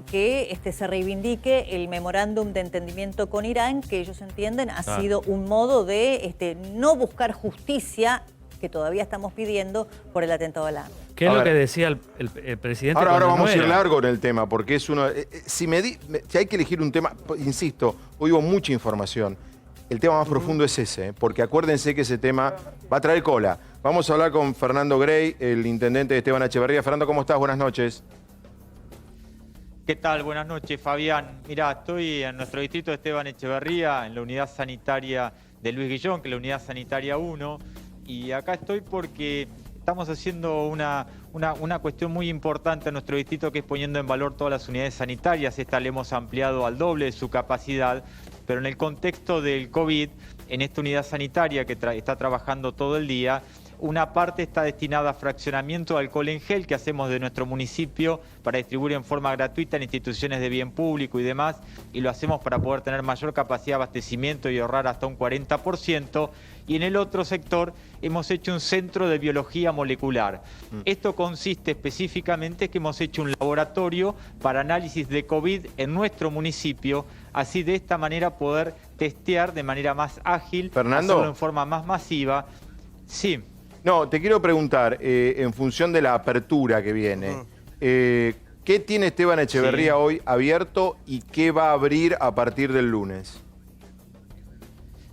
que se reivindique el memorándum de entendimiento con Irán, que ellos entienden ha sido un modo de no buscar justicia, que todavía estamos pidiendo, por el atentado a la AMIA. ¿Qué es lo que decía el presidente? Ahora cuando vamos no a ir era? largo en el tema, porque es uno... Si hay que elegir un tema, insisto, hoy hubo mucha información. el tema más profundo es ese, porque acuérdense que ese tema va a traer cola. Vamos a hablar con Fernando Grey, el intendente de Esteban Echeverría. Fernando, ¿cómo estás? Buenas noches. ¿Qué tal? Buenas noches, Fabián. Mirá, estoy en nuestro distrito de Esteban Echeverría, en la unidad sanitaria de Luis Guillón, que es la unidad sanitaria 1, y acá estoy porque estamos haciendo una cuestión muy importante en nuestro distrito, que es poniendo en valor todas las unidades sanitarias. Esta la hemos ampliado al doble de su capacidad, pero en el contexto del COVID, en esta unidad sanitaria que está trabajando todo el día, una parte está destinada a fraccionamiento de alcohol en gel que hacemos de nuestro municipio para distribuir en forma gratuita en instituciones de bien público y demás, y lo hacemos para poder tener mayor capacidad de abastecimiento y ahorrar hasta un 40%. Y en el otro sector hemos hecho un centro de biología molecular. Esto consiste específicamente en que hemos hecho un laboratorio para análisis de COVID en nuestro municipio, así de esta manera poder testear de manera más ágil, Fernando, hacerlo en forma más masiva. Sí. No, te quiero preguntar, en función de la apertura que viene, ¿qué tiene Esteban Echeverría hoy abierto y qué va a abrir a partir del lunes?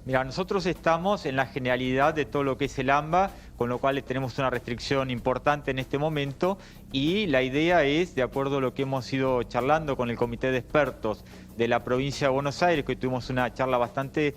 Mira, nosotros estamos en la generalidad de todo lo que es el AMBA, con lo cual tenemos una restricción importante en este momento, y la idea es, de acuerdo a lo que hemos ido charlando con el Comité de Expertos de la provincia de Buenos Aires, que tuvimos una charla bastante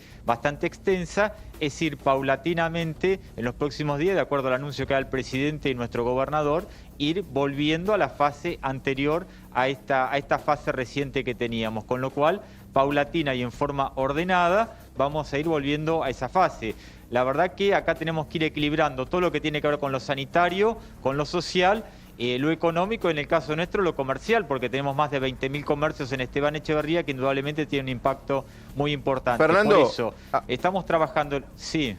extensa, es ir paulatinamente en los próximos días, de acuerdo al anuncio que da el presidente y nuestro gobernador, ir volviendo a la fase anterior a esta fase reciente que teníamos, con lo cual, paulatina y en forma ordenada, vamos a ir volviendo a esa fase. La verdad que acá tenemos que ir equilibrando todo lo que tiene que ver con lo sanitario, con lo social, lo económico, en el caso nuestro, lo comercial, porque tenemos más de 20.000 comercios en Esteban Echeverría que indudablemente tiene un impacto muy importante. Fernando, por eso, estamos trabajando... Sí.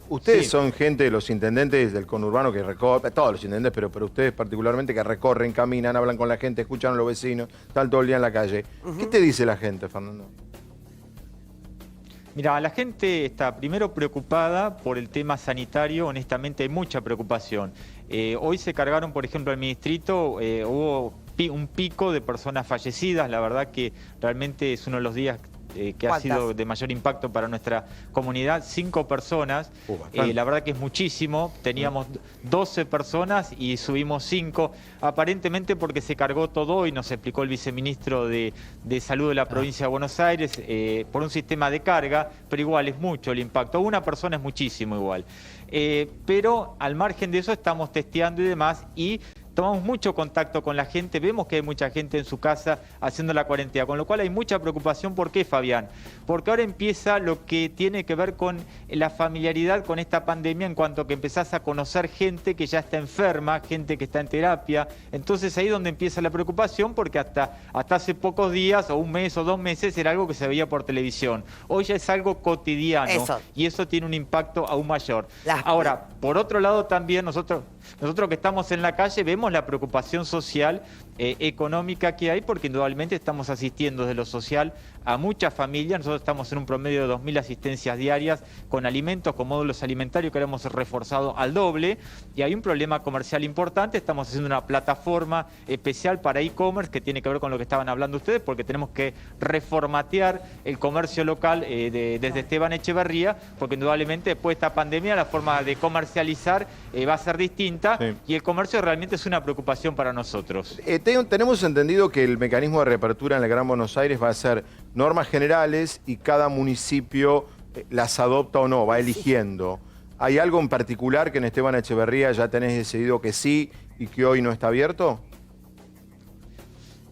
Ustedes son gente, los intendentes del conurbano que recorren, todos los intendentes, pero ustedes particularmente que recorren, caminan, hablan con la gente, escuchan a los vecinos, están todo el día en la calle. ¿Qué te dice la gente, Fernando? Mira, la gente está primero preocupada por el tema sanitario, honestamente hay mucha preocupación. Hoy se cargaron, por ejemplo, en mi distrito, hubo un pico de personas fallecidas, la verdad que realmente es uno de los días que ha sido de mayor impacto para nuestra comunidad. 5 personas, la verdad que es muchísimo. Teníamos 12 personas y subimos 5, aparentemente porque se cargó todo, y nos explicó el viceministro de Salud de la provincia de Buenos Aires, por un sistema de carga, pero igual es mucho el impacto. Una persona es muchísimo igual. Pero al margen de eso estamos testeando y demás, y tomamos mucho contacto con la gente, vemos que hay mucha gente en su casa haciendo la cuarentena, con lo cual hay mucha preocupación. ¿Por qué, Fabián? Porque ahora empieza lo que tiene que ver con la familiaridad con esta pandemia, en cuanto que empezás a conocer gente que ya está enferma, gente que está en terapia. Entonces ahí es donde empieza la preocupación, porque hasta hace pocos días, o un mes o 2 meses, era algo que se veía por televisión. Hoy ya es algo cotidiano, y eso tiene un impacto aún mayor. Ahora, por otro lado también nosotros que estamos en la calle vemos la preocupación social, económica que hay, porque indudablemente estamos asistiendo desde lo social a muchas familias. Nosotros estamos en un promedio de 2.000 asistencias diarias con alimentos, con módulos alimentarios que hemos reforzado al doble, y hay un problema comercial importante. Estamos haciendo una plataforma especial para e-commerce que tiene que ver con lo que estaban hablando ustedes, porque tenemos que reformatear el comercio local desde Esteban Echeverría, porque indudablemente después de esta pandemia la forma de comercializar va a ser distinta, y el comercio realmente es una preocupación para nosotros. Tenemos entendido que el mecanismo de reapertura en el Gran Buenos Aires va a ser normas generales y cada municipio las adopta o no, va eligiendo. ¿Hay algo en particular que en Esteban Echeverría ya tenés decidido que sí y que hoy no está abierto?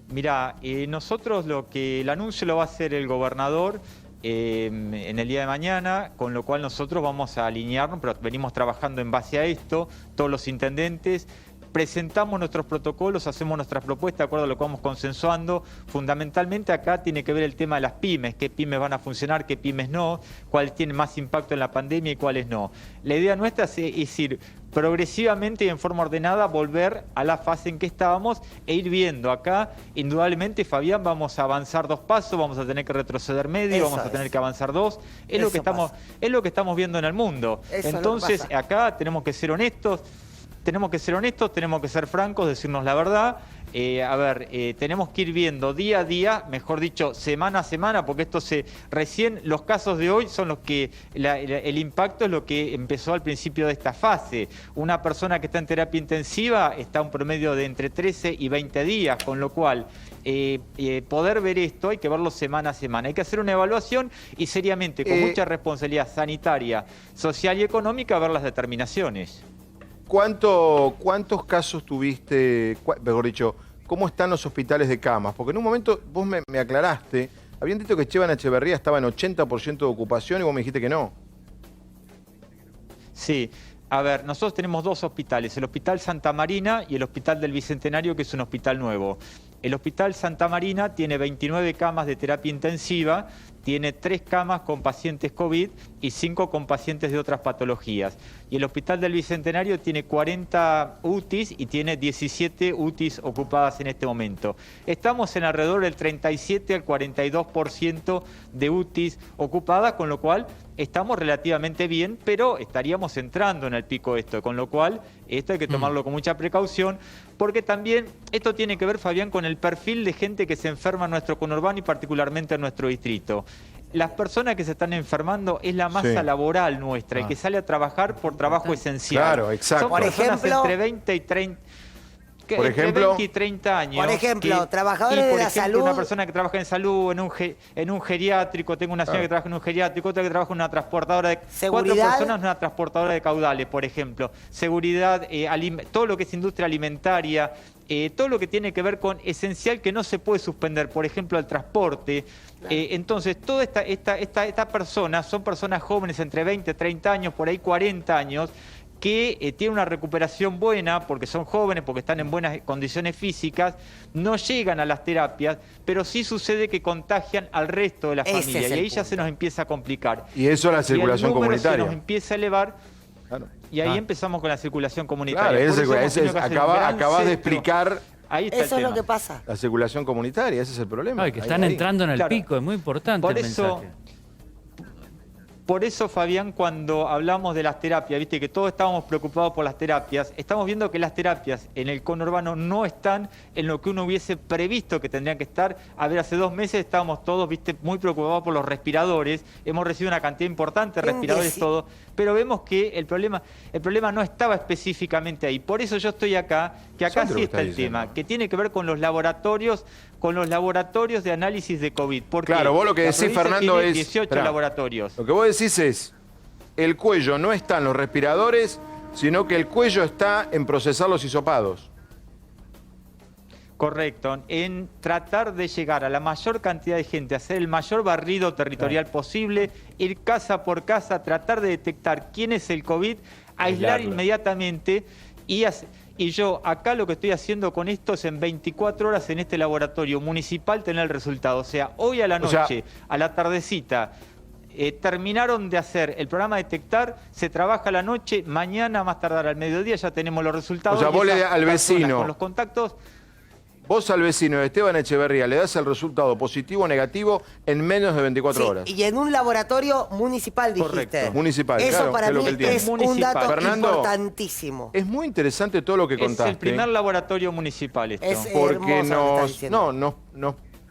Mirá, nosotros el anuncio lo va a hacer el gobernador en el día de mañana, con lo cual nosotros vamos a alinearnos, pero venimos trabajando en base a esto, todos los intendentes. Presentamos nuestros protocolos, hacemos nuestras propuestas de acuerdo a lo que vamos consensuando. Fundamentalmente acá tiene que ver el tema de las pymes, qué pymes van a funcionar, qué pymes no, cuáles tienen más impacto en la pandemia y cuáles no. La idea nuestra es ir progresivamente y en forma ordenada, volver a la fase en que estábamos e ir viendo. Acá, indudablemente, Fabián, vamos a avanzar 2 pasos, vamos a tener que retroceder medio, vamos a tener que avanzar 2. Es lo que estamos viendo en el mundo. Entonces, acá tenemos que ser honestos. Tenemos que ser francos, decirnos la verdad. tenemos que ir viendo día a día, mejor dicho, semana a semana, porque recién los casos de hoy son los que, el impacto es lo que empezó al principio de esta fase. Una persona que está en terapia intensiva está un promedio de entre 13 y 20 días, con lo cual poder ver esto hay que verlo semana a semana. Hay que hacer una evaluación y seriamente, con mucha responsabilidad sanitaria, social y económica, ver las determinaciones. ¿Cuántos casos tuviste, mejor dicho, cómo están los hospitales de camas? Porque en un momento vos me aclaraste, habían dicho que Esteban Echeverría estaba en 80% de ocupación y vos me dijiste que no. Sí. A ver, nosotros tenemos dos hospitales, el Hospital Santa Marina y el Hospital del Bicentenario, que es un hospital nuevo. El Hospital Santa Marina tiene 29 camas de terapia intensiva, tiene 3 camas con pacientes COVID y 5 con pacientes de otras patologías. Y el Hospital del Bicentenario tiene 40 UTIs y tiene 17 UTIs ocupadas en este momento. Estamos en alrededor del 37 al 42% de UTIs ocupadas, con lo cual estamos relativamente bien, pero estaríamos entrando en el pico esto, con lo cual esto hay que tomarlo con mucha precaución, porque también esto tiene que ver, Fabián, con el perfil de gente que se enferma en nuestro conurbano y particularmente en nuestro distrito. Las personas que se están enfermando es la masa laboral nuestra y que sale a trabajar por trabajo esencial. Claro, exacto. Son personas entre 20 y 30... Por ejemplo, 20 y 30 años. Por ejemplo, trabajadores de la salud. Una persona que trabaja en salud, en un geriátrico, tengo una señora que trabaja en un geriátrico, otra que trabaja en una transportadora de... Seguridad. 4 personas en una transportadora de caudales, por ejemplo. Seguridad, todo lo que es industria alimentaria, todo lo que tiene que ver con esencial que no se puede suspender, por ejemplo, el transporte. Entonces, toda esta persona, son personas jóvenes entre 20, 30 años, por ahí 40 años, que tienen una recuperación buena porque son jóvenes, porque están en buenas condiciones físicas, no llegan a las terapias, pero sí sucede que contagian al resto de la familia y ahí ya se nos empieza a complicar. Y eso es la circulación comunitaria. Se nos empieza a elevar. Claro. Y ahí empezamos con la circulación comunitaria. Claro, acabas de explicar. Ahí está eso es lo que pasa. La circulación comunitaria, ese es el problema. Que están entrando en el pico, es muy importante el mensaje. Por eso, Fabián, cuando hablamos de las terapias, viste que todos estábamos preocupados por las terapias, estamos viendo que las terapias en el conurbano no están en lo que uno hubiese previsto que tendrían que estar. A ver, hace 2 meses estábamos todos, muy preocupados por los respiradores, hemos recibido una cantidad importante de respiradores, todo, pero vemos que el problema no estaba específicamente ahí. Por eso yo estoy acá, que acá sí está el tema, que tiene que ver con los laboratorios de análisis de COVID. Claro, vos lo que decís, Fernando, es... 18 laboratorios. Lo que vos decís es, el cuello no está en los respiradores, sino que el cuello está en procesar los hisopados. Correcto, en tratar de llegar a la mayor cantidad de gente, hacer el mayor barrido territorial posible, ir casa por casa, tratar de detectar quién es el COVID, aislar inmediatamente y yo acá lo que estoy haciendo con esto es en 24 horas en este laboratorio municipal tener el resultado. O sea, hoy a la noche, a la tardecita, terminaron de hacer el programa Detectar, se trabaja a la noche, mañana más tardar al mediodía ya tenemos los resultados. O sea, vos le das al vecino, con los contactos. Vos al vecino de Esteban Echeverría le das el resultado positivo o negativo en menos de 24 horas. Y en un laboratorio municipal, dijiste. Correcto. Municipal, eso claro, para mí es un dato Fernando, importantísimo. Es muy interesante todo lo que contaste. Es el primer laboratorio municipal esto. Porque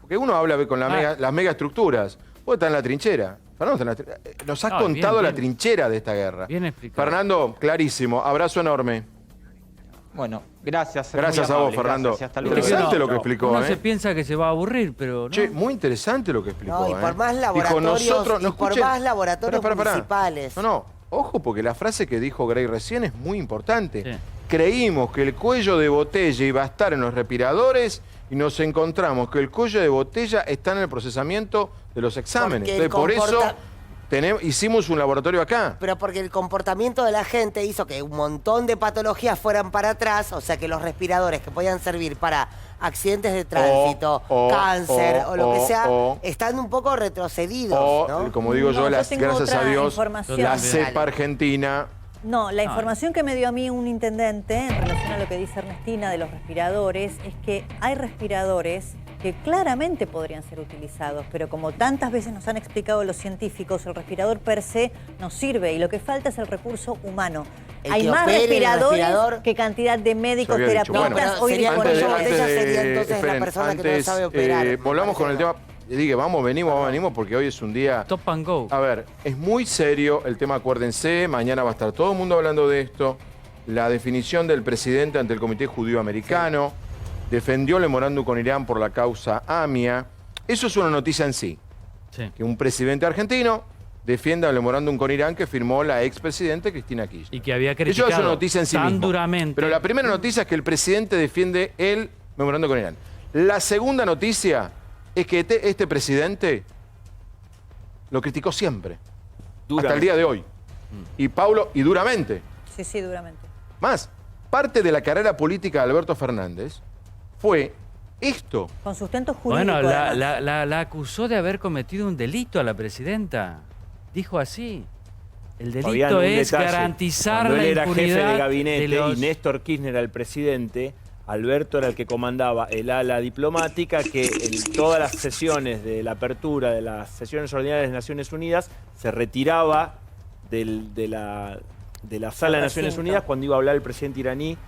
porque uno habla con las megaestructuras. Vos estás en la trinchera. Fernando, nos has contado la trinchera de esta guerra. Bien explicado. Fernando, clarísimo. Abrazo enorme. Bueno, gracias. Gracias a vos, Fernando. Hasta luego. Interesante lo que explicó. Uno se piensa que se va a aburrir, pero no. Che, muy interesante lo que explicó. No, y por más laboratorios, municipales. No, ojo, porque la frase que dijo Grey recién es muy importante. Sí. Creímos que el cuello de botella iba a estar en los respiradores y nos encontramos que el cuello de botella está en el procesamiento de los exámenes. Entonces, por eso hicimos un laboratorio acá. Pero porque el comportamiento de la gente hizo que un montón de patologías fueran para atrás, o sea que los respiradores que podían servir para accidentes de tránsito, cáncer o lo que sea, están un poco retrocedidos, ¿no? Como digo yo, gracias a Dios, la cepa argentina... No, la información que me dio a mí un intendente en relación a lo que dice Ernestina de los respiradores es que hay respiradores que claramente podrían ser utilizados, pero como tantas veces nos han explicado los científicos, el respirador per se no sirve y lo que falta es el recurso humano. Hay más respiradores que cantidad de médicos, terapeutas. Hoy ella sería entonces la persona que no sabe operar. Volvamos con el tema. Dije, venimos, porque hoy es un día... Top and go. A ver, es muy serio el tema, acuérdense, mañana va a estar todo el mundo hablando de esto. La definición del presidente ante el Comité Judío Americano. Defendió el memorándum con Irán por la causa AMIA. Eso es una noticia en sí. Que un presidente argentino defienda el memorándum con Irán que firmó la expresidente Cristina Kirchner. Y que había criticado eso es una noticia en sí tan mismo. duramente. Pero la primera noticia es que el presidente defiende el memorándum con Irán. La segunda noticia es que este presidente lo criticó siempre. Hasta el día de hoy. Y Paulo, y duramente. Sí, duramente. Más, parte de la carrera política de Alberto Fernández fue esto. Con sustento jurídico. Bueno, la acusó de haber cometido un delito a la presidenta. Dijo así. El delito es garantizar cuando la él era impunidad jefe de gabinete los... y Néstor Kirchner era el presidente, Alberto era el que comandaba el ala diplomática que en todas las sesiones de la apertura de las sesiones ordinarias de Naciones Unidas se retiraba de la sala de Naciones Unidas cuando iba a hablar el presidente iraní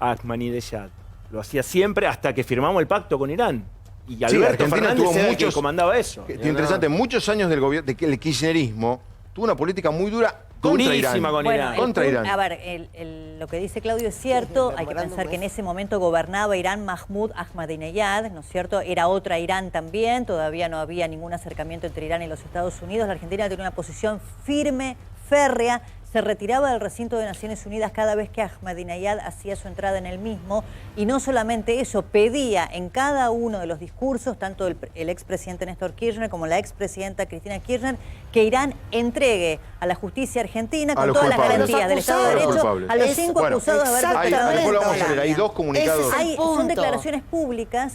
Ahmadinejad. Lo hacía siempre hasta que firmamos el pacto con Irán. Y Alberto Fernández era el que comandaba eso. Interesante, muchos años del gobierno, del kirchnerismo, tuvo una política muy dura contra Irán. Con Irán. Contra Irán. A ver, lo que dice Claudio es cierto. Hay que pensar que en ese momento gobernaba Irán Mahmoud Ahmadinejad, ¿no es cierto? Era otra Irán también. Todavía no había ningún acercamiento entre Irán y los Estados Unidos. La Argentina tenía una posición firme, férrea. Se retiraba del recinto de Naciones Unidas cada vez que Ahmadinejad hacía su entrada en el mismo. Y no solamente eso, pedía en cada uno de los discursos, tanto el expresidente Néstor Kirchner como la expresidenta Cristina Kirchner, que Irán entregue a la justicia argentina con todas las garantías del Estado de Derecho a los 5 acusados de haber perpetrado. Hay dos comunicados. Son declaraciones públicas,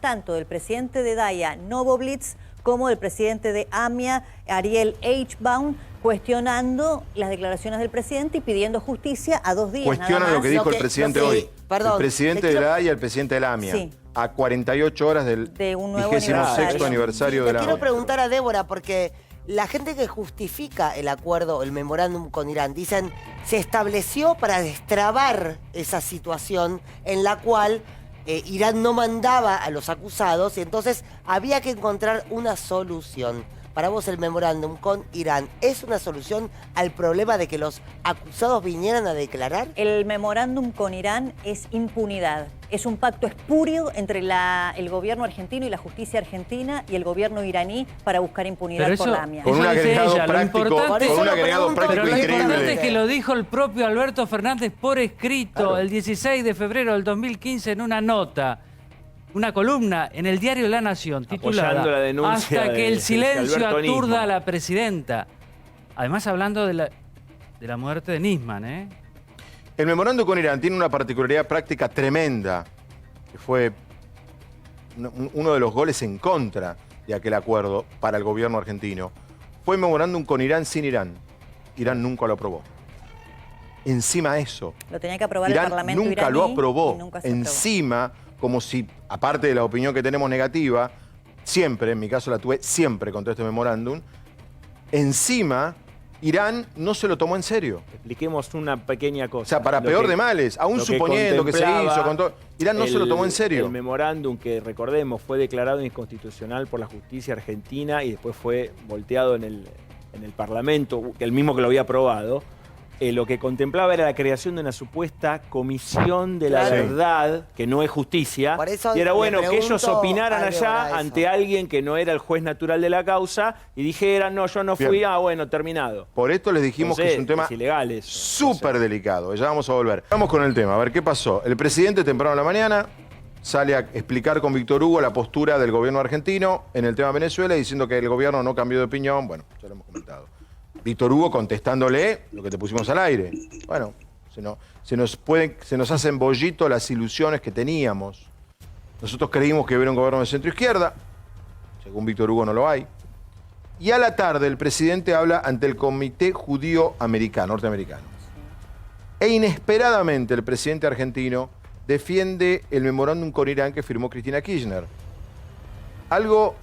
tanto del presidente de DAIA, Novo Blitz, como del presidente de AMIA, Ariel H-Baum, cuestionando las declaraciones del presidente y pidiendo justicia a 2 días. Cuestionan lo que dijo el presidente hoy. El presidente de la DAIA y el presidente de la AMIA. Sí. A 48 horas del 26º aniversario de la AMIA. Quiero preguntar a Débora, porque la gente que justifica el acuerdo, el memorándum con Irán, dicen, se estableció para destrabar esa situación en la cual Irán no mandaba a los acusados y entonces había que encontrar una solución. Para vos el memorándum con Irán, ¿es una solución al problema de que los acusados vinieran a declarar? El memorándum con Irán es impunidad. Es un pacto espurio entre el gobierno argentino y la justicia argentina y el gobierno iraní para buscar impunidad por la AMIA. Con un agregado práctico Pero lo increíble. importante es que lo dijo el propio Alberto Fernández por escrito el 16 de febrero del 2015 en una nota. Una columna en el diario La Nación titulada la denuncia Hasta que el silencio Alberto aturda Nisman. a la presidenta. Además hablando de la muerte de Nisman, ¿eh? El memorándum con Irán tiene una particularidad práctica tremenda, que fue uno de los goles en contra de aquel acuerdo para el gobierno argentino. Fue el memorándum con Irán sin Irán. Irán nunca lo aprobó. Encima de eso, Lo tenía que aprobar Irán el Parlamento nunca iraní lo aprobó. y nunca se aprobó. Encima, como si, aparte de la opinión que tenemos negativa, siempre, en mi caso la tuve siempre contra este memorándum, encima Irán no se lo tomó en serio. Expliquemos una pequeña cosa. O sea, para peor de males, aún suponiendo que se hizo con todo, Irán no se lo tomó en serio. El memorándum que, recordemos, fue declarado inconstitucional por la justicia argentina y después fue volteado en el Parlamento, el mismo que lo había aprobado. Lo que contemplaba era la creación de una supuesta comisión de la verdad, que no es justicia, y era bueno que ellos opinaran allá ante alguien que no era el juez natural de la causa y dijeran, no, yo no fui, bueno, terminado. Por esto les dijimos que es un tema es ilegal súper delicado, ya vamos a volver. Vamos con el tema, a ver qué pasó. El presidente temprano en la mañana sale a explicar con Víctor Hugo la postura del gobierno argentino en el tema Venezuela, diciendo que el gobierno no cambió de opinión, bueno, ya lo hemos comentado. Víctor Hugo contestándole lo que te pusimos al aire. Bueno, se nos hacen bollito las ilusiones que teníamos. Nosotros creímos que hubiera un gobierno de centro-izquierda. Según Víctor Hugo no lo hay. Y a la tarde el presidente habla ante el Comité Judío Norteamericano. E inesperadamente el presidente argentino defiende el memorándum con Irán que firmó Cristina Kirchner. Algo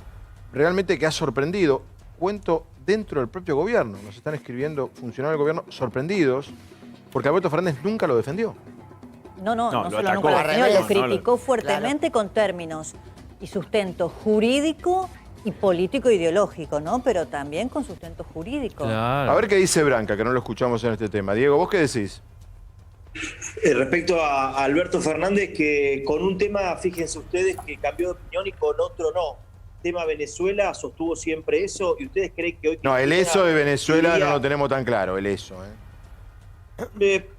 realmente que ha sorprendido. Cuento dentro del propio gobierno. Nos están escribiendo funcionarios del gobierno sorprendidos porque Alberto Fernández nunca lo defendió. No solo nunca lo defendió, lo criticó fuertemente con términos y sustento jurídico y político ideológico, ¿no? Pero también con sustento jurídico. Claro. A ver qué dice Branca, que no lo escuchamos en este tema. Diego, ¿vos qué decís? Respecto a Alberto Fernández, que con un tema, fíjense ustedes, que cambió de opinión y con otro no. Tema Venezuela, sostuvo siempre eso, y ustedes creen que hoy... No, el eso de Venezuela no lo tenemos tan claro, el eso.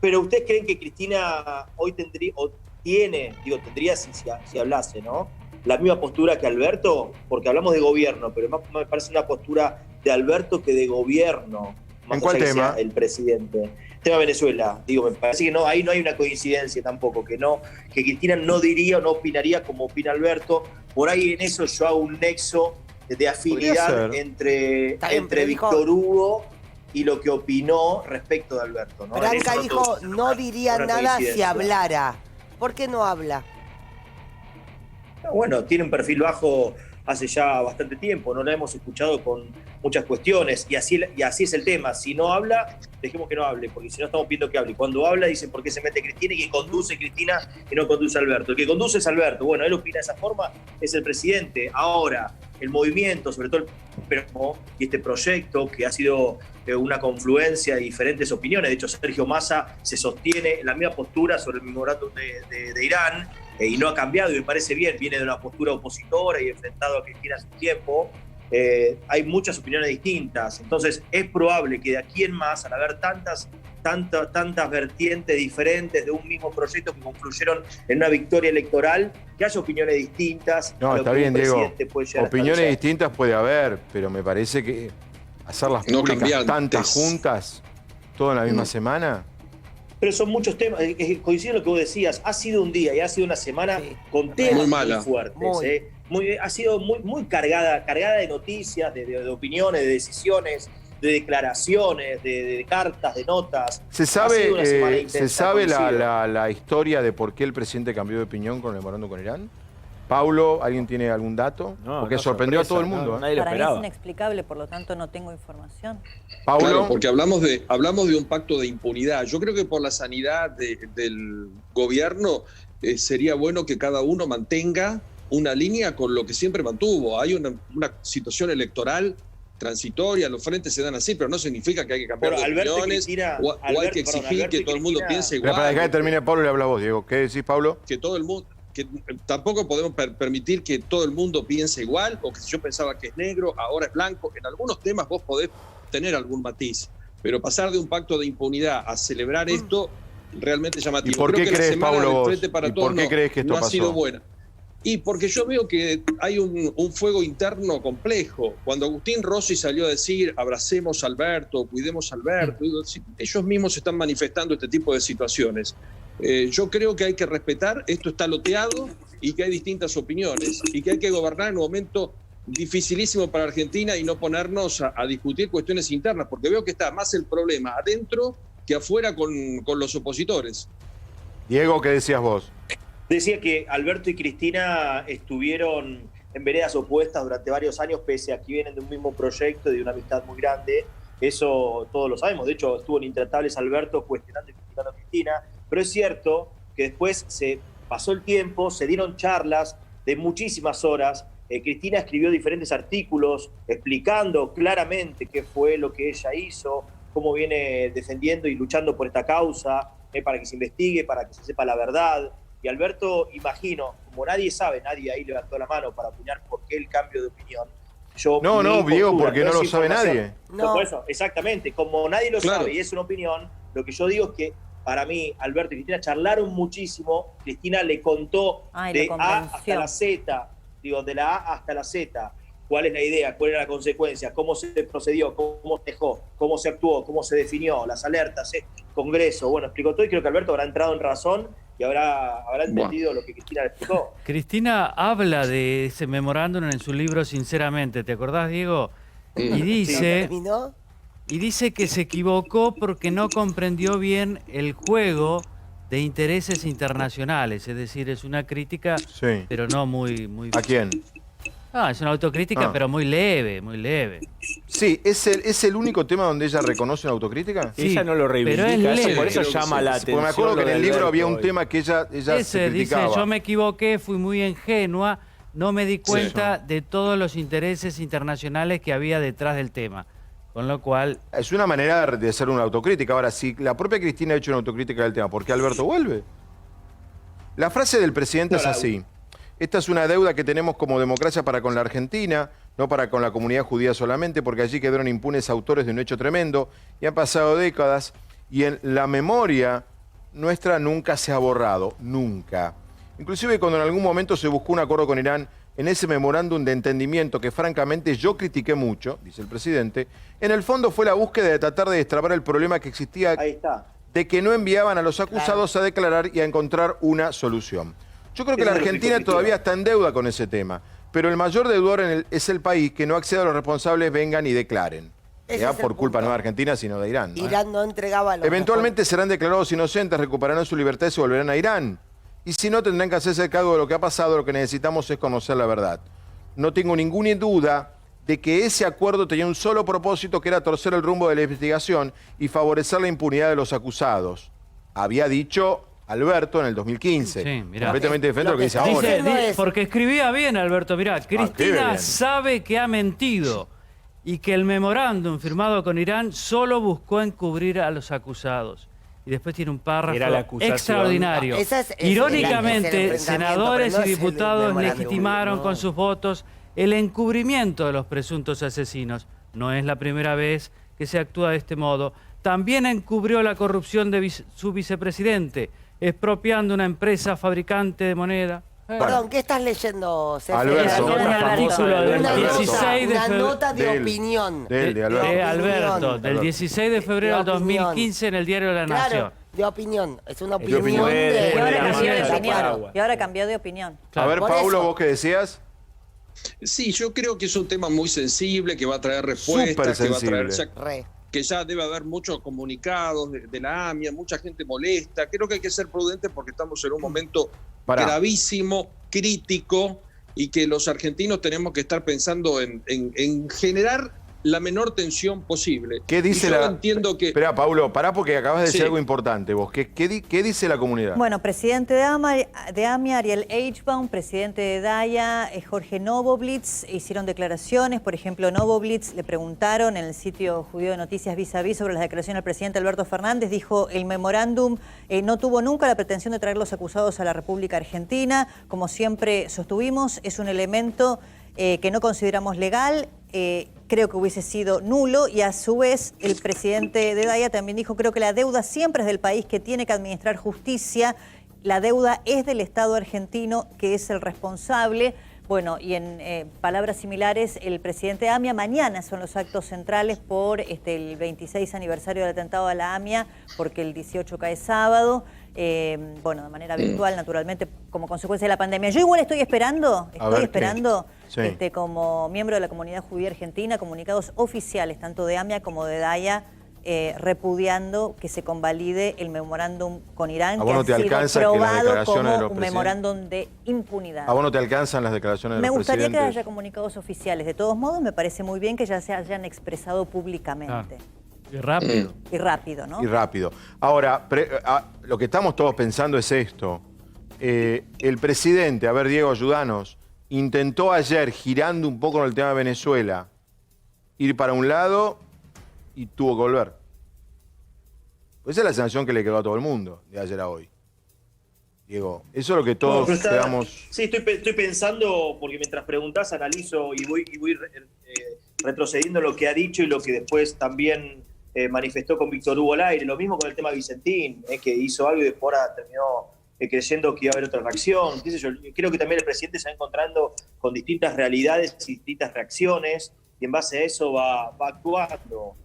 Pero ustedes creen que Cristina hoy tendría, o tiene, digo, tendría si hablase, ¿no? La misma postura que Alberto, porque hablamos de gobierno, pero más me parece una postura de Alberto que de gobierno. Más ¿En cuál allá que tema? sea el presidente. Tema Venezuela, digo, me parece que no, ahí no hay una coincidencia tampoco, que Cristina no diría o no opinaría como opina Alberto. Por ahí en eso yo hago un nexo de afinidad entre Víctor Hugo y lo que opinó respecto de Alberto, ¿no? Branca dijo, no diría nada si hablara. ¿Por qué no habla? Bueno, tiene un perfil bajo hace ya bastante tiempo, no la hemos escuchado con muchas cuestiones, y así es el tema. Si no habla, dejemos que no hable, porque si no estamos pidiendo que hable. Y cuando habla, dicen por qué se mete Cristina y que conduce Cristina y no conduce Alberto. El que conduce es Alberto. Bueno, él opina de esa forma, es el presidente. Ahora, el movimiento, sobre todo y este proyecto, que ha sido una confluencia de diferentes opiniones. De hecho, Sergio Massa se sostiene en la misma postura sobre el memorándum de Irán, y no ha cambiado, y me parece bien. Viene de una postura opositora y enfrentado a Cristina hace un tiempo. Hay muchas opiniones distintas, entonces es probable que de aquí en más, al haber tantas vertientes diferentes de un mismo proyecto que confluyeron en una victoria electoral, que haya opiniones distintas. No, está bien, Diego. Opiniones distintas puede haber, pero me parece que hacerlas públicas tantas juntas, todo en la misma semana. Pero son muchos temas, coincido en lo que vos decías, ha sido un día y ha sido una semana con temas muy fuertes. Ha sido muy cargada de noticias, de opiniones, de decisiones, de declaraciones, de cartas, de notas. ¿Se sabe la historia de por qué el presidente cambió de opinión con el memorándum con Irán? Paulo, ¿alguien tiene algún dato? Porque sorprendió a todo el mundo. Nadie lo esperaba. Para mí es inexplicable, por lo tanto no tengo información. Paulo. Claro, porque hablamos de un pacto de impunidad. Yo creo que por la sanidad del gobierno sería bueno que cada uno mantenga una línea con lo que siempre mantuvo. Hay una situación electoral transitoria, los frentes se dan así, pero no significa que hay que cambiar de opiniones o hay que exigir que todo el mundo piense igual. Para que termine Pablo y le habla vos, Diego. ¿Qué decís, Pablo? Que todo el mundo... que tampoco podemos permitir que todo el mundo piense igual, o que si yo pensaba que es negro, ahora es blanco. En algunos temas vos podés tener algún matiz, pero pasar de un pacto de impunidad a celebrar esto realmente llamativo. ¿Y por qué crees, Pablo, vos? ¿Por qué crees que esto pasó? Ha sido buena. Y porque yo veo que hay un fuego interno complejo. Cuando Agustín Rossi salió a decir abracemos a Alberto, cuidemos a Alberto, ellos mismos están manifestando este tipo de situaciones. Yo creo que hay que respetar, esto está loteado y que hay distintas opiniones y que hay que gobernar en un momento dificilísimo para Argentina y no ponernos a discutir cuestiones internas, porque veo que está más el problema adentro que afuera con los opositores. Diego, ¿qué decías vos? Decía que Alberto y Cristina estuvieron en veredas opuestas durante varios años, pese a que vienen de un mismo proyecto y de una amistad muy grande. Eso todos lo sabemos. De hecho, estuvo en Intratables Alberto cuestionando y criticando a Cristina. Pero es cierto que después se pasó el tiempo, se dieron charlas de muchísimas horas. Cristina escribió diferentes artículos explicando claramente qué fue lo que ella hizo, cómo viene defendiendo y luchando por esta causa, para que se investigue, para que se sepa la verdad. Y Alberto, imagino, como nadie sabe, nadie ahí levantó la mano para opinar por qué el cambio de opinión. Diego, porque no lo sabe nadie. No. Por eso, exactamente, como nadie lo sabe y es una opinión, lo que yo digo es que para mí, Alberto y Cristina charlaron muchísimo. Cristina le contó de A hasta la Z, de la A hasta la Z, cuál es la idea, cuál era la consecuencia, cómo se procedió, cómo se dejó, cómo se actuó, cómo se definió, las alertas, Congreso. Bueno, explicó todo y creo que Alberto habrá entrado en razón y habrá entendido lo que Cristina le explicó. Cristina habla de ese memorándum en su libro Sinceramente, ¿te acordás, Diego? Y dice... Y dice que se equivocó porque no comprendió bien el juego de intereses internacionales, es decir, es una crítica, pero no muy... ¿A quién? Es una autocrítica, pero muy leve, muy leve. Sí, ¿es el único tema donde ella reconoce una autocrítica? Sí, ella no lo reivindica, pero es leve. por eso llama la atención. Porque me acuerdo que en el libro había un hoy. tema que ella se criticaba. Dice, yo me equivoqué, fui muy ingenua, no me di cuenta de todos los intereses internacionales que había detrás del tema. Con lo cual... Es una manera de hacer una autocrítica. Ahora, si la propia Cristina ha hecho una autocrítica del tema, ¿por qué Alberto vuelve? La frase del presidente es así. Esta es una deuda que tenemos como democracia para con la Argentina, no para con la comunidad judía solamente, porque allí quedaron impunes autores de un hecho tremendo y han pasado décadas y en la memoria nuestra nunca se ha borrado, nunca. Inclusive cuando en algún momento se buscó un acuerdo con Irán, en ese memorándum de entendimiento que francamente yo critiqué mucho, dice el presidente, en el fondo fue la búsqueda de tratar de destrabar el problema que existía de que no enviaban a los acusados a declarar y a encontrar una solución. Yo creo que la Argentina todavía está en deuda con ese tema, pero el mayor deudor es el país que no accede a los responsables vengan y declaren. Ya por culpa no de Argentina, sino de Irán. Irán no entregaba a los Eventualmente serán declarados inocentes, recuperarán su libertad y se volverán a Irán. Y si no, tendrán que hacerse cargo de lo que ha pasado. Lo que necesitamos es conocer la verdad. No tengo ninguna duda de que ese acuerdo tenía un solo propósito, que era torcer el rumbo de la investigación y favorecer la impunidad de los acusados. Había dicho Alberto en el 2015. Sí, mirá. Completamente diferente a lo que dice ahora. Porque escribía bien, Alberto. Mirá, Cristina sabe que ha mentido y que el memorándum firmado con Irán solo buscó encubrir a los acusados. Y después tiene un párrafo extraordinario. Irónicamente, senadores y diputados legitimaron con sus votos el encubrimiento de los presuntos asesinos. No es la primera vez que se actúa de este modo. También encubrió la corrupción de su vicepresidente, expropiando una empresa fabricante de moneda. Perdón, ¿qué estás leyendo, Sergio? Alberto, un artículo del 16 de una febrero. nota de opinión. De Alberto, del 16 de febrero del 2015 en el Diario de la Nación. De opinión, es una opinión. Y ahora cambió de opinión. Y ahora cambió de opinión. A ver, Paulo, ¿vos qué decías? Sí, yo creo que es un tema muy sensible, que va a traer respuestas, que va a traer... que ya debe haber muchos comunicados de la AMIA, mucha gente molesta. Creo que hay que ser prudentes porque estamos en un momento gravísimo, crítico, y que los argentinos tenemos que estar pensando en generar la menor tensión posible. ¿Qué dice entiendo que... Espera, Paulo, pará porque acabas de decir algo importante vos. ¿Qué dice la comunidad? Bueno, presidente de AMIA, Ariel Eichbaum, presidente de DAIA, Jorge Novoblitz, hicieron declaraciones. Por ejemplo, Novoblitz le preguntaron en el sitio judío de noticias Vis a Vis sobre las declaraciones del presidente Alberto Fernández. Dijo, el memorándum no tuvo nunca la pretensión de traer los acusados a la República Argentina. Como siempre sostuvimos, es un elemento que no consideramos legal. Creo que hubiese sido nulo, y a su vez el presidente de DAIA también dijo, creo que la deuda siempre es del país que tiene que administrar justicia, la deuda es del Estado argentino que es el responsable. Bueno, y en palabras similares, el presidente de AMIA, mañana son los actos centrales por el 26 aniversario del atentado a la AMIA, porque el 18 cae sábado. Bueno, de manera virtual, naturalmente, como consecuencia de la pandemia. Yo igual estoy esperando como miembro de la comunidad judía argentina, comunicados oficiales, tanto de AMIA como de DAIA, repudiando que se convalide el memorándum con Irán, que ha sido probado como un memorándum de impunidad. ¿A vos no te alcanzan las declaraciones de los presidentes? Me gustaría que haya comunicados oficiales. De todos modos, me parece muy bien que ya se hayan expresado públicamente. Y rápido. Y rápido, ¿no? Y rápido. Ahora, lo que estamos todos pensando es esto. El presidente, a ver, Diego, ayúdanos, intentó ayer, girando un poco en el tema de Venezuela, ir para un lado y tuvo que volver. Esa es la sensación que le quedó a todo el mundo de ayer a hoy. Diego, eso es lo que todos quedamos... Sí, estoy pensando, porque mientras preguntás analizo y voy retrocediendo lo que ha dicho y lo que después también manifestó con Víctor Hugo al aire. Lo mismo con el tema Vicentín, que hizo algo y después ahora terminó creyendo que iba a haber otra reacción. Yo creo que también el presidente se va encontrando con distintas realidades y distintas reacciones, y en base a eso va actuando.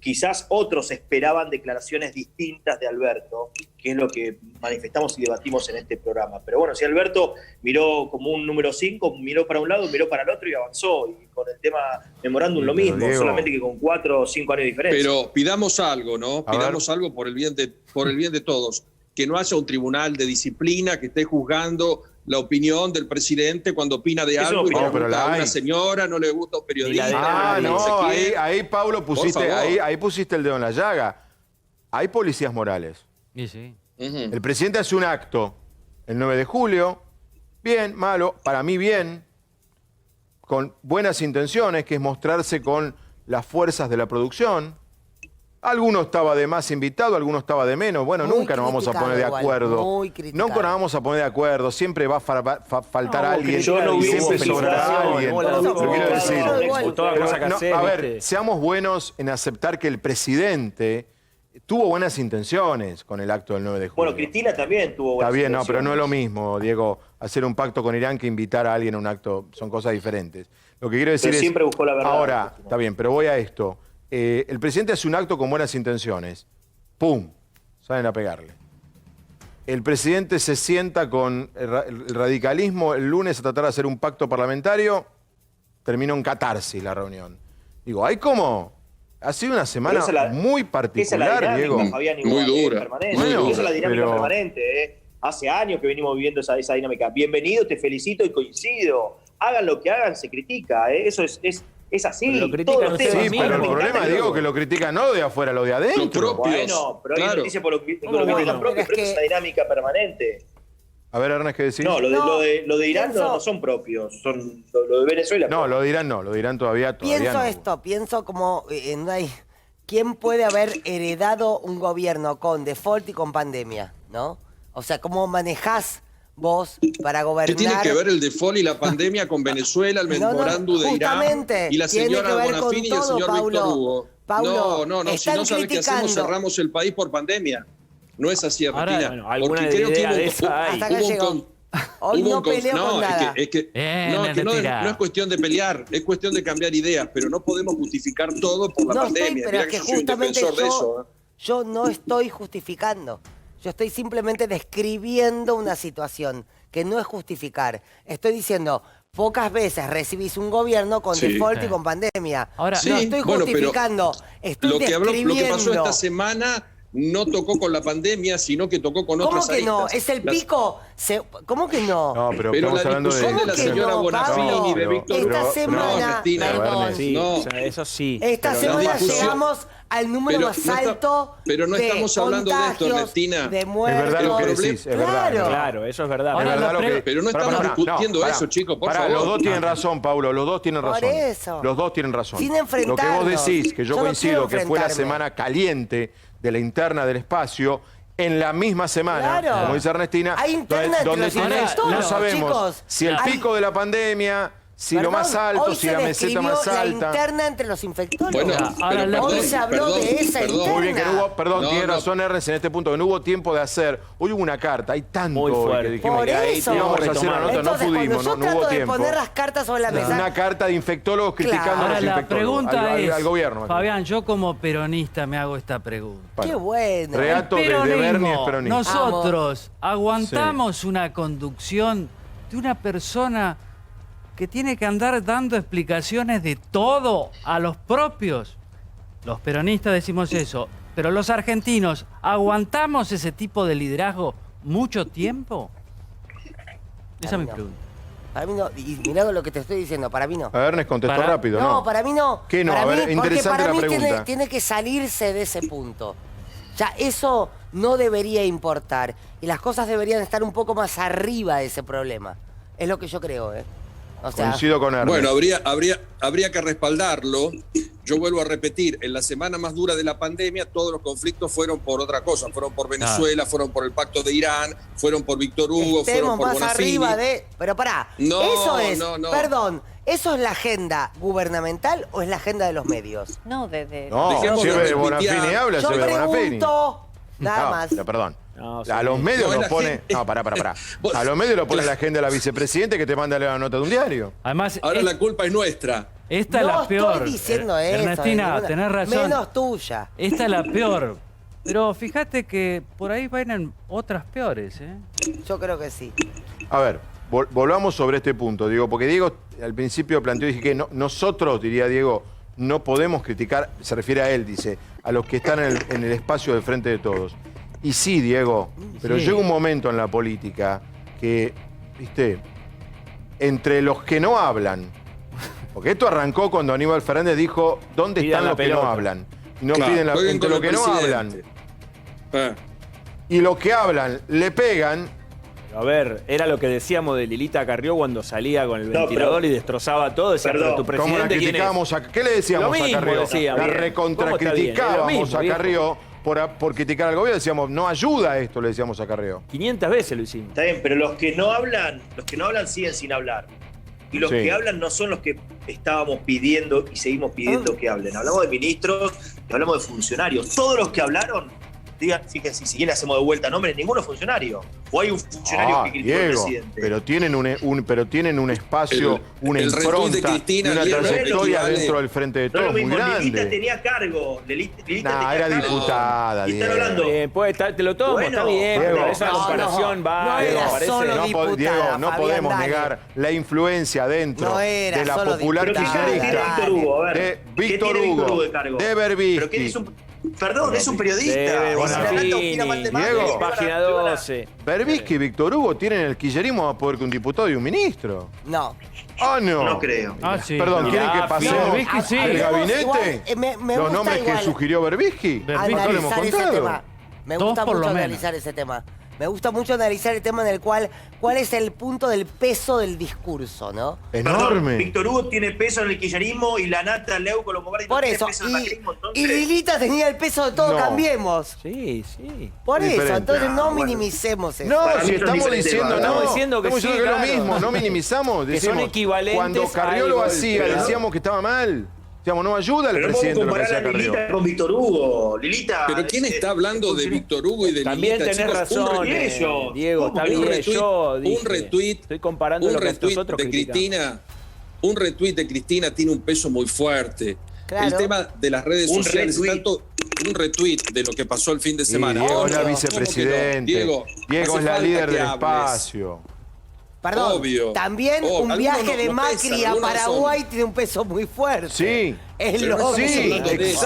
quizás otros esperaban declaraciones distintas de Alberto, que es lo que manifestamos y debatimos en este programa. Pero bueno, si Alberto miró como un número 5, miró para un lado, miró para el otro y avanzó. Y con el tema memorándum lo mismo, Diego, solamente que con 4 o 5 años de diferencia. Pero pidamos algo, ¿no? Pidamos algo por el bien de todos. Que no haya un tribunal de disciplina que esté juzgando la opinión del presidente cuando opina de algo y le gusta a una señora, no le gusta a un periodista. Ahí Pablo, ahí pusiste el dedo en la llaga. Hay policías morales. Sí. El presidente hace un acto el 9 de julio, bien, malo, para mí bien, con buenas intenciones, que es mostrarse con las fuerzas de la producción. Alguno estaba de más invitado, alguno estaba de menos. Bueno, nunca nos vamos a poner de acuerdo. Nunca nos vamos a poner de acuerdo. Siempre va a faltar alguien. Y siempre sobrará alguien. Quiero decir, a ver, seamos buenos en aceptar que el presidente tuvo buenas intenciones con el acto del 9 de julio. Bueno, Cristina también tuvo buenas intenciones. Está bien, pero no es lo mismo, Diego, hacer un pacto con Irán que invitar a alguien a un acto. Son cosas diferentes. Lo que quiero decir es... siempre buscó la verdad. Ahora, está bien, pero voy a esto. El presidente hace un acto con buenas intenciones. ¡Pum! Salen a pegarle. El presidente se sienta con el radicalismo el lunes a tratar de hacer un pacto parlamentario. Terminó en catarsis la reunión. Digo, ¿hay cómo? Ha sido una semana muy particular, Diego. Muy dura. Esa es la dinámica permanente. Hace años que venimos viviendo esa dinámica. Bienvenido, te felicito y coincido. Hagan lo que hagan, se critica. Eso es así. Pero lo critican ustedes. Sí, pero el problema, Diego, que lo critican no de afuera, lo de adentro. Bueno, pero hay noticias por lo que critican propios, pero es una dinámica permanente. A ver, Ernest, ¿qué decís? No, lo de Irán no son propios, son lo de Venezuela. No, lo de Irán no, lo de Irán todavía no. Pienso como ¿quién puede haber heredado un gobierno con default y con pandemia? ¿No? O sea, ¿cómo manejás vos para gobernar? ¿Qué tiene que ver el default y la pandemia con Venezuela, el memorándum de Irán y la señora Bonafini y el señor Víctor Hugo? No, si no saben qué hacemos, cerramos el país por pandemia. No es así, Argentina. Porque creo que no es cuestión de pelear, es cuestión de cambiar ideas, pero no podemos justificar todo por la pandemia. Pero es que justamente yo no estoy justificando. Yo estoy simplemente describiendo una situación que no es justificar. Estoy diciendo, pocas veces recibís un gobierno con default y con pandemia. Ahora, no estoy justificando, estoy describiendo. Lo que pasó esta semana no tocó con la pandemia, sino que tocó con otras aristas. ¿Cómo que no? ¿Es el pico? ¿Cómo que no? No, pero la hablando discusión de la señora Bonafini y de Víctor Hugo. Esta semana, eso sí. Esta semana llegamos al número más alto pero no estamos hablando de esto, Ernestina. De muertos. Es verdad lo que decís, es verdad. Claro, eso es verdad. Pero no estamos discutiendo eso, chicos, por favor. Los dos tienen razón, Paulo, los dos tienen razón. Por eso. Los dos tienen razón. Sin enfrentarnos. Lo que vos decís, que yo coincido que fue la semana caliente de la interna del espacio, en la misma semana, como dice Ernestina, hay interna donde no sabemos chicos, si el pico de la pandemia, si lo más alto, si la meseta más alta. La interna entre los infectólogos. Bueno, hoy se habló de esa interna. Muy bien, que no hubo, tiene razón Ernest en este punto, que no hubo tiempo de hacer. Hoy hubo una carta, hay tanto que dijimos por eso. íbamos a hacer una nota, no pudimos, no hubo tiempo. De poner las cartas sobre la mesa. Una carta de infectólogos criticando a los infectólogos. La pregunta es, al gobierno. Fabián, yo como peronista me hago esta pregunta. Qué bueno. Reato de Bernie es peronista. Nosotros aguantamos una conducción de una persona que tiene que andar dando explicaciones de todo a los propios. Los peronistas decimos eso, pero los argentinos, ¿aguantamos ese tipo de liderazgo mucho tiempo? Esa es mi pregunta. Para mí no, y mirá lo que te estoy diciendo, para mí no. A ver, Ernest contestó rápido, ¿no? No, para mí no. ¿Qué no? A ver, interesante la pregunta. Para mí tiene que salirse de ese punto. Ya, eso no debería importar. Y las cosas deberían estar un poco más arriba de ese problema. Es lo que yo creo, ¿eh? O sea, coincido con Ernest. Bueno, habría que respaldarlo. Yo vuelvo a repetir, en la semana más dura de la pandemia, todos los conflictos fueron por otra cosa. Fueron por Venezuela, fueron por el pacto de Irán, fueron por Víctor Hugo, fueron por más Bonafini. Arriba de... Pero pará, eso es, perdón, ¿eso es la agenda gubernamental o es la agenda de los medios? No, No, si de Bonafini habla, yo de Bonafini. Pregunto, nada más. Pero perdón. A los medios los pone... No, pará. A los medios lo pone la agenda de la vicepresidenta que te manda la nota de un diario. Además, ahora la culpa es nuestra. Esta es la peor. No estoy diciendo eso. Ernestina, tenés razón. Menos tuya. Esta es la peor. Pero fíjate que por ahí vienen otras peores, ¿eh? Yo creo que sí. A ver, volvamos sobre este punto, Diego, porque Diego al principio planteó, dije que nosotros, diría Diego, no podemos criticar, se refiere a él, dice, a los que están en el espacio del frente de todos. Y sí, Diego, pero llega un momento en la política que, viste, entre los que no hablan, porque esto arrancó cuando Aníbal Fernández dijo, ¿dónde están los que no hablan? Y no piden entre los que no hablan. Y los que hablan le pegan. A ver, era lo que decíamos de Lilita Carrió cuando salía con el ventilador y destrozaba todo. Decía, pero tu presidente, ¿cómo la criticábamos? ¿Qué le decíamos a Carrió? La recontracriticábamos a Carrió por criticar al gobierno. Decíamos, no ayuda esto, le decíamos a Carrió. 500 veces lo hicimos. Está bien, pero los que no hablan siguen sin hablar. Y los que hablan no son los que estábamos pidiendo y seguimos pidiendo que hablen. Hablamos de ministros y hablamos de funcionarios. Todos los que hablaron, digan, fíjense, si quieren hacemos de vuelta nombres, ninguno es funcionario. O hay un funcionario que criticó al presidente. Pero tienen un espacio, una impronta y una trayectoria dentro del frente de todos muy grande. Lilita tenía cargo. Lilita era diputada. Y están hablando. Te lo tomo, está bien. Diego, esa comparación va. Diego, no podemos negar la influencia dentro de la popular kirchnerista de Víctor Hugo, de Berbisky. Perdón, es un periodista. Diego, página 12. Berbisky y Víctor Hugo tienen el kirchnerismo más poder que un diputado y un ministro. No. Ah, no. No creo. Sí. Perdón, ¿quieren que pasemos al gabinete? Los nombres que sugirió Berbisky. Analizar ese tema. Me gusta mucho analizar ese tema. Me gusta mucho analizar el tema en el cuál es el punto del peso del discurso, ¿no? Enorme. Perdón, Víctor Hugo tiene peso en el kirchnerismo y la Nata Leuco Longobardi por eso, y Lilita tenía el peso de todo, Cambiemos. Sí. Por eso, entonces no minimicemos eso. No, si estamos diciendo, diciendo que es lo mismo, no minimizamos. Que son equivalentes. Cuando Carrió lo hacía, decíamos que estaba mal. Digamos, no ayuda al presidente lo que hacía Carrió. Lilita con Víctor Hugo. Lilita. Pero ¿quién está hablando de Víctor Hugo y de también Lilita? También tenés razón, Diego. Está bien, un retweet. Estoy comparando lo que estos otros de Cristina. Un retweet de Cristina tiene un peso muy fuerte. Claro. El tema de las redes sociales, tanto un retweet de lo que pasó el fin de semana. Diego es la vicepresidente. Diego es la líder del espacio. Perdón, obvio, también un viaje de Macri a Paraguay tiene un peso muy fuerte. Sí. Es lógico. Sí,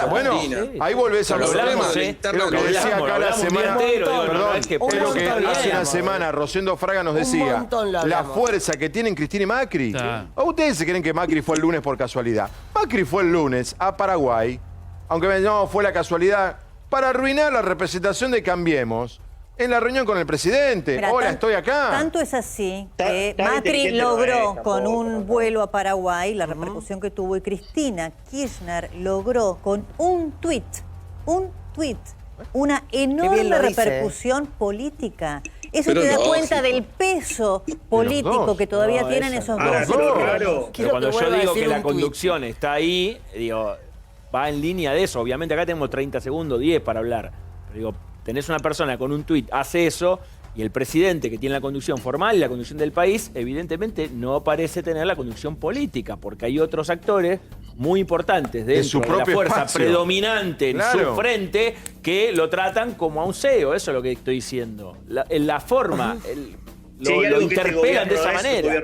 bueno, ahí volvés a los problemas. Lo que decía acá la semana. Perdón, es lo que hace una semana Rosendo Fraga nos decía. La fuerza que tienen Cristina y Macri. ¿O ustedes se creen que Macri fue el lunes por casualidad? Macri fue el lunes a Paraguay, aunque no fue la casualidad, para arruinar la representación de Cambiemos. En la reunión con el presidente. Hola, estoy acá. Tanto es así que Macri logró con un vuelo a Paraguay la repercusión que tuvo y Cristina Kirchner logró con un tuit, una enorme repercusión política. Eso te da cuenta del peso político que todavía tienen esos dos. Pero cuando yo digo que la conducción está ahí, digo, va en línea de eso. Obviamente acá tenemos 30 segundos, 10 para hablar. Pero digo, tenés una persona con un tuit, hace eso, y el presidente que tiene la conducción formal y la conducción del país, evidentemente no parece tener la conducción política, porque hay otros actores muy importantes dentro de la fuerza predominante en su frente que lo tratan como a un CEO. Eso es lo que estoy diciendo. La forma... Lo interpelan de esa manera.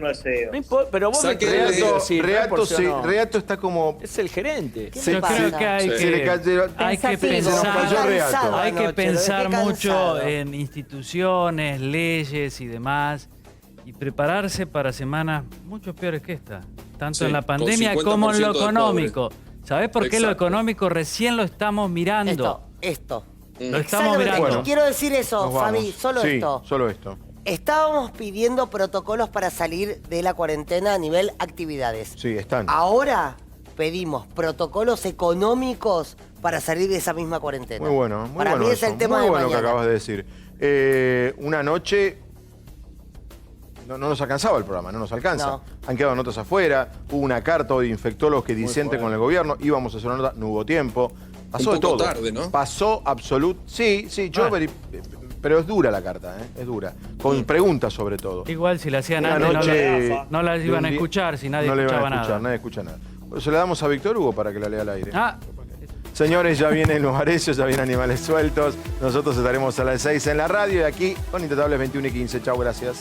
No importa, pero vos me crees Reato está como... Es el gerente. Yo creo que hay que pensar mucho en instituciones, leyes y demás, y prepararse para semanas mucho peores que esta. Tanto en la pandemia como en lo económico. ¿Sabés por qué lo económico recién lo estamos mirando? Esto. Lo estamos mirando. Bueno, quiero decir eso, Fabi, solo esto. Solo esto. Estábamos pidiendo protocolos para salir de la cuarentena a nivel actividades. Sí, están. Ahora pedimos protocolos económicos para salir de esa misma cuarentena. Muy bueno, muy para bueno. Para mí es el tema de mañana. Muy bueno que acabas de decir. Una noche... No nos alcanzaba el programa, no nos alcanza. No. Han quedado notas afuera, hubo una carta hoy de infectólogos que disienten con el gobierno, íbamos a hacer una nota, no hubo tiempo. Pasó un de todo. tarde, ¿no? Pasó absoluto. Sí, yo pero es dura la carta, es dura. Con preguntas sobre todo. Igual si la hacían antes no la iban a escuchar, si nadie escuchaba nada. Nadie escucha nada. Pero se la damos a Víctor Hugo para que la lea al aire. Ah, Señores, ya vienen los arecios, ya vienen Animales Sueltos. Nosotros estaremos a las 6 en la radio y aquí con Intratables 21 y 15. Chau, gracias.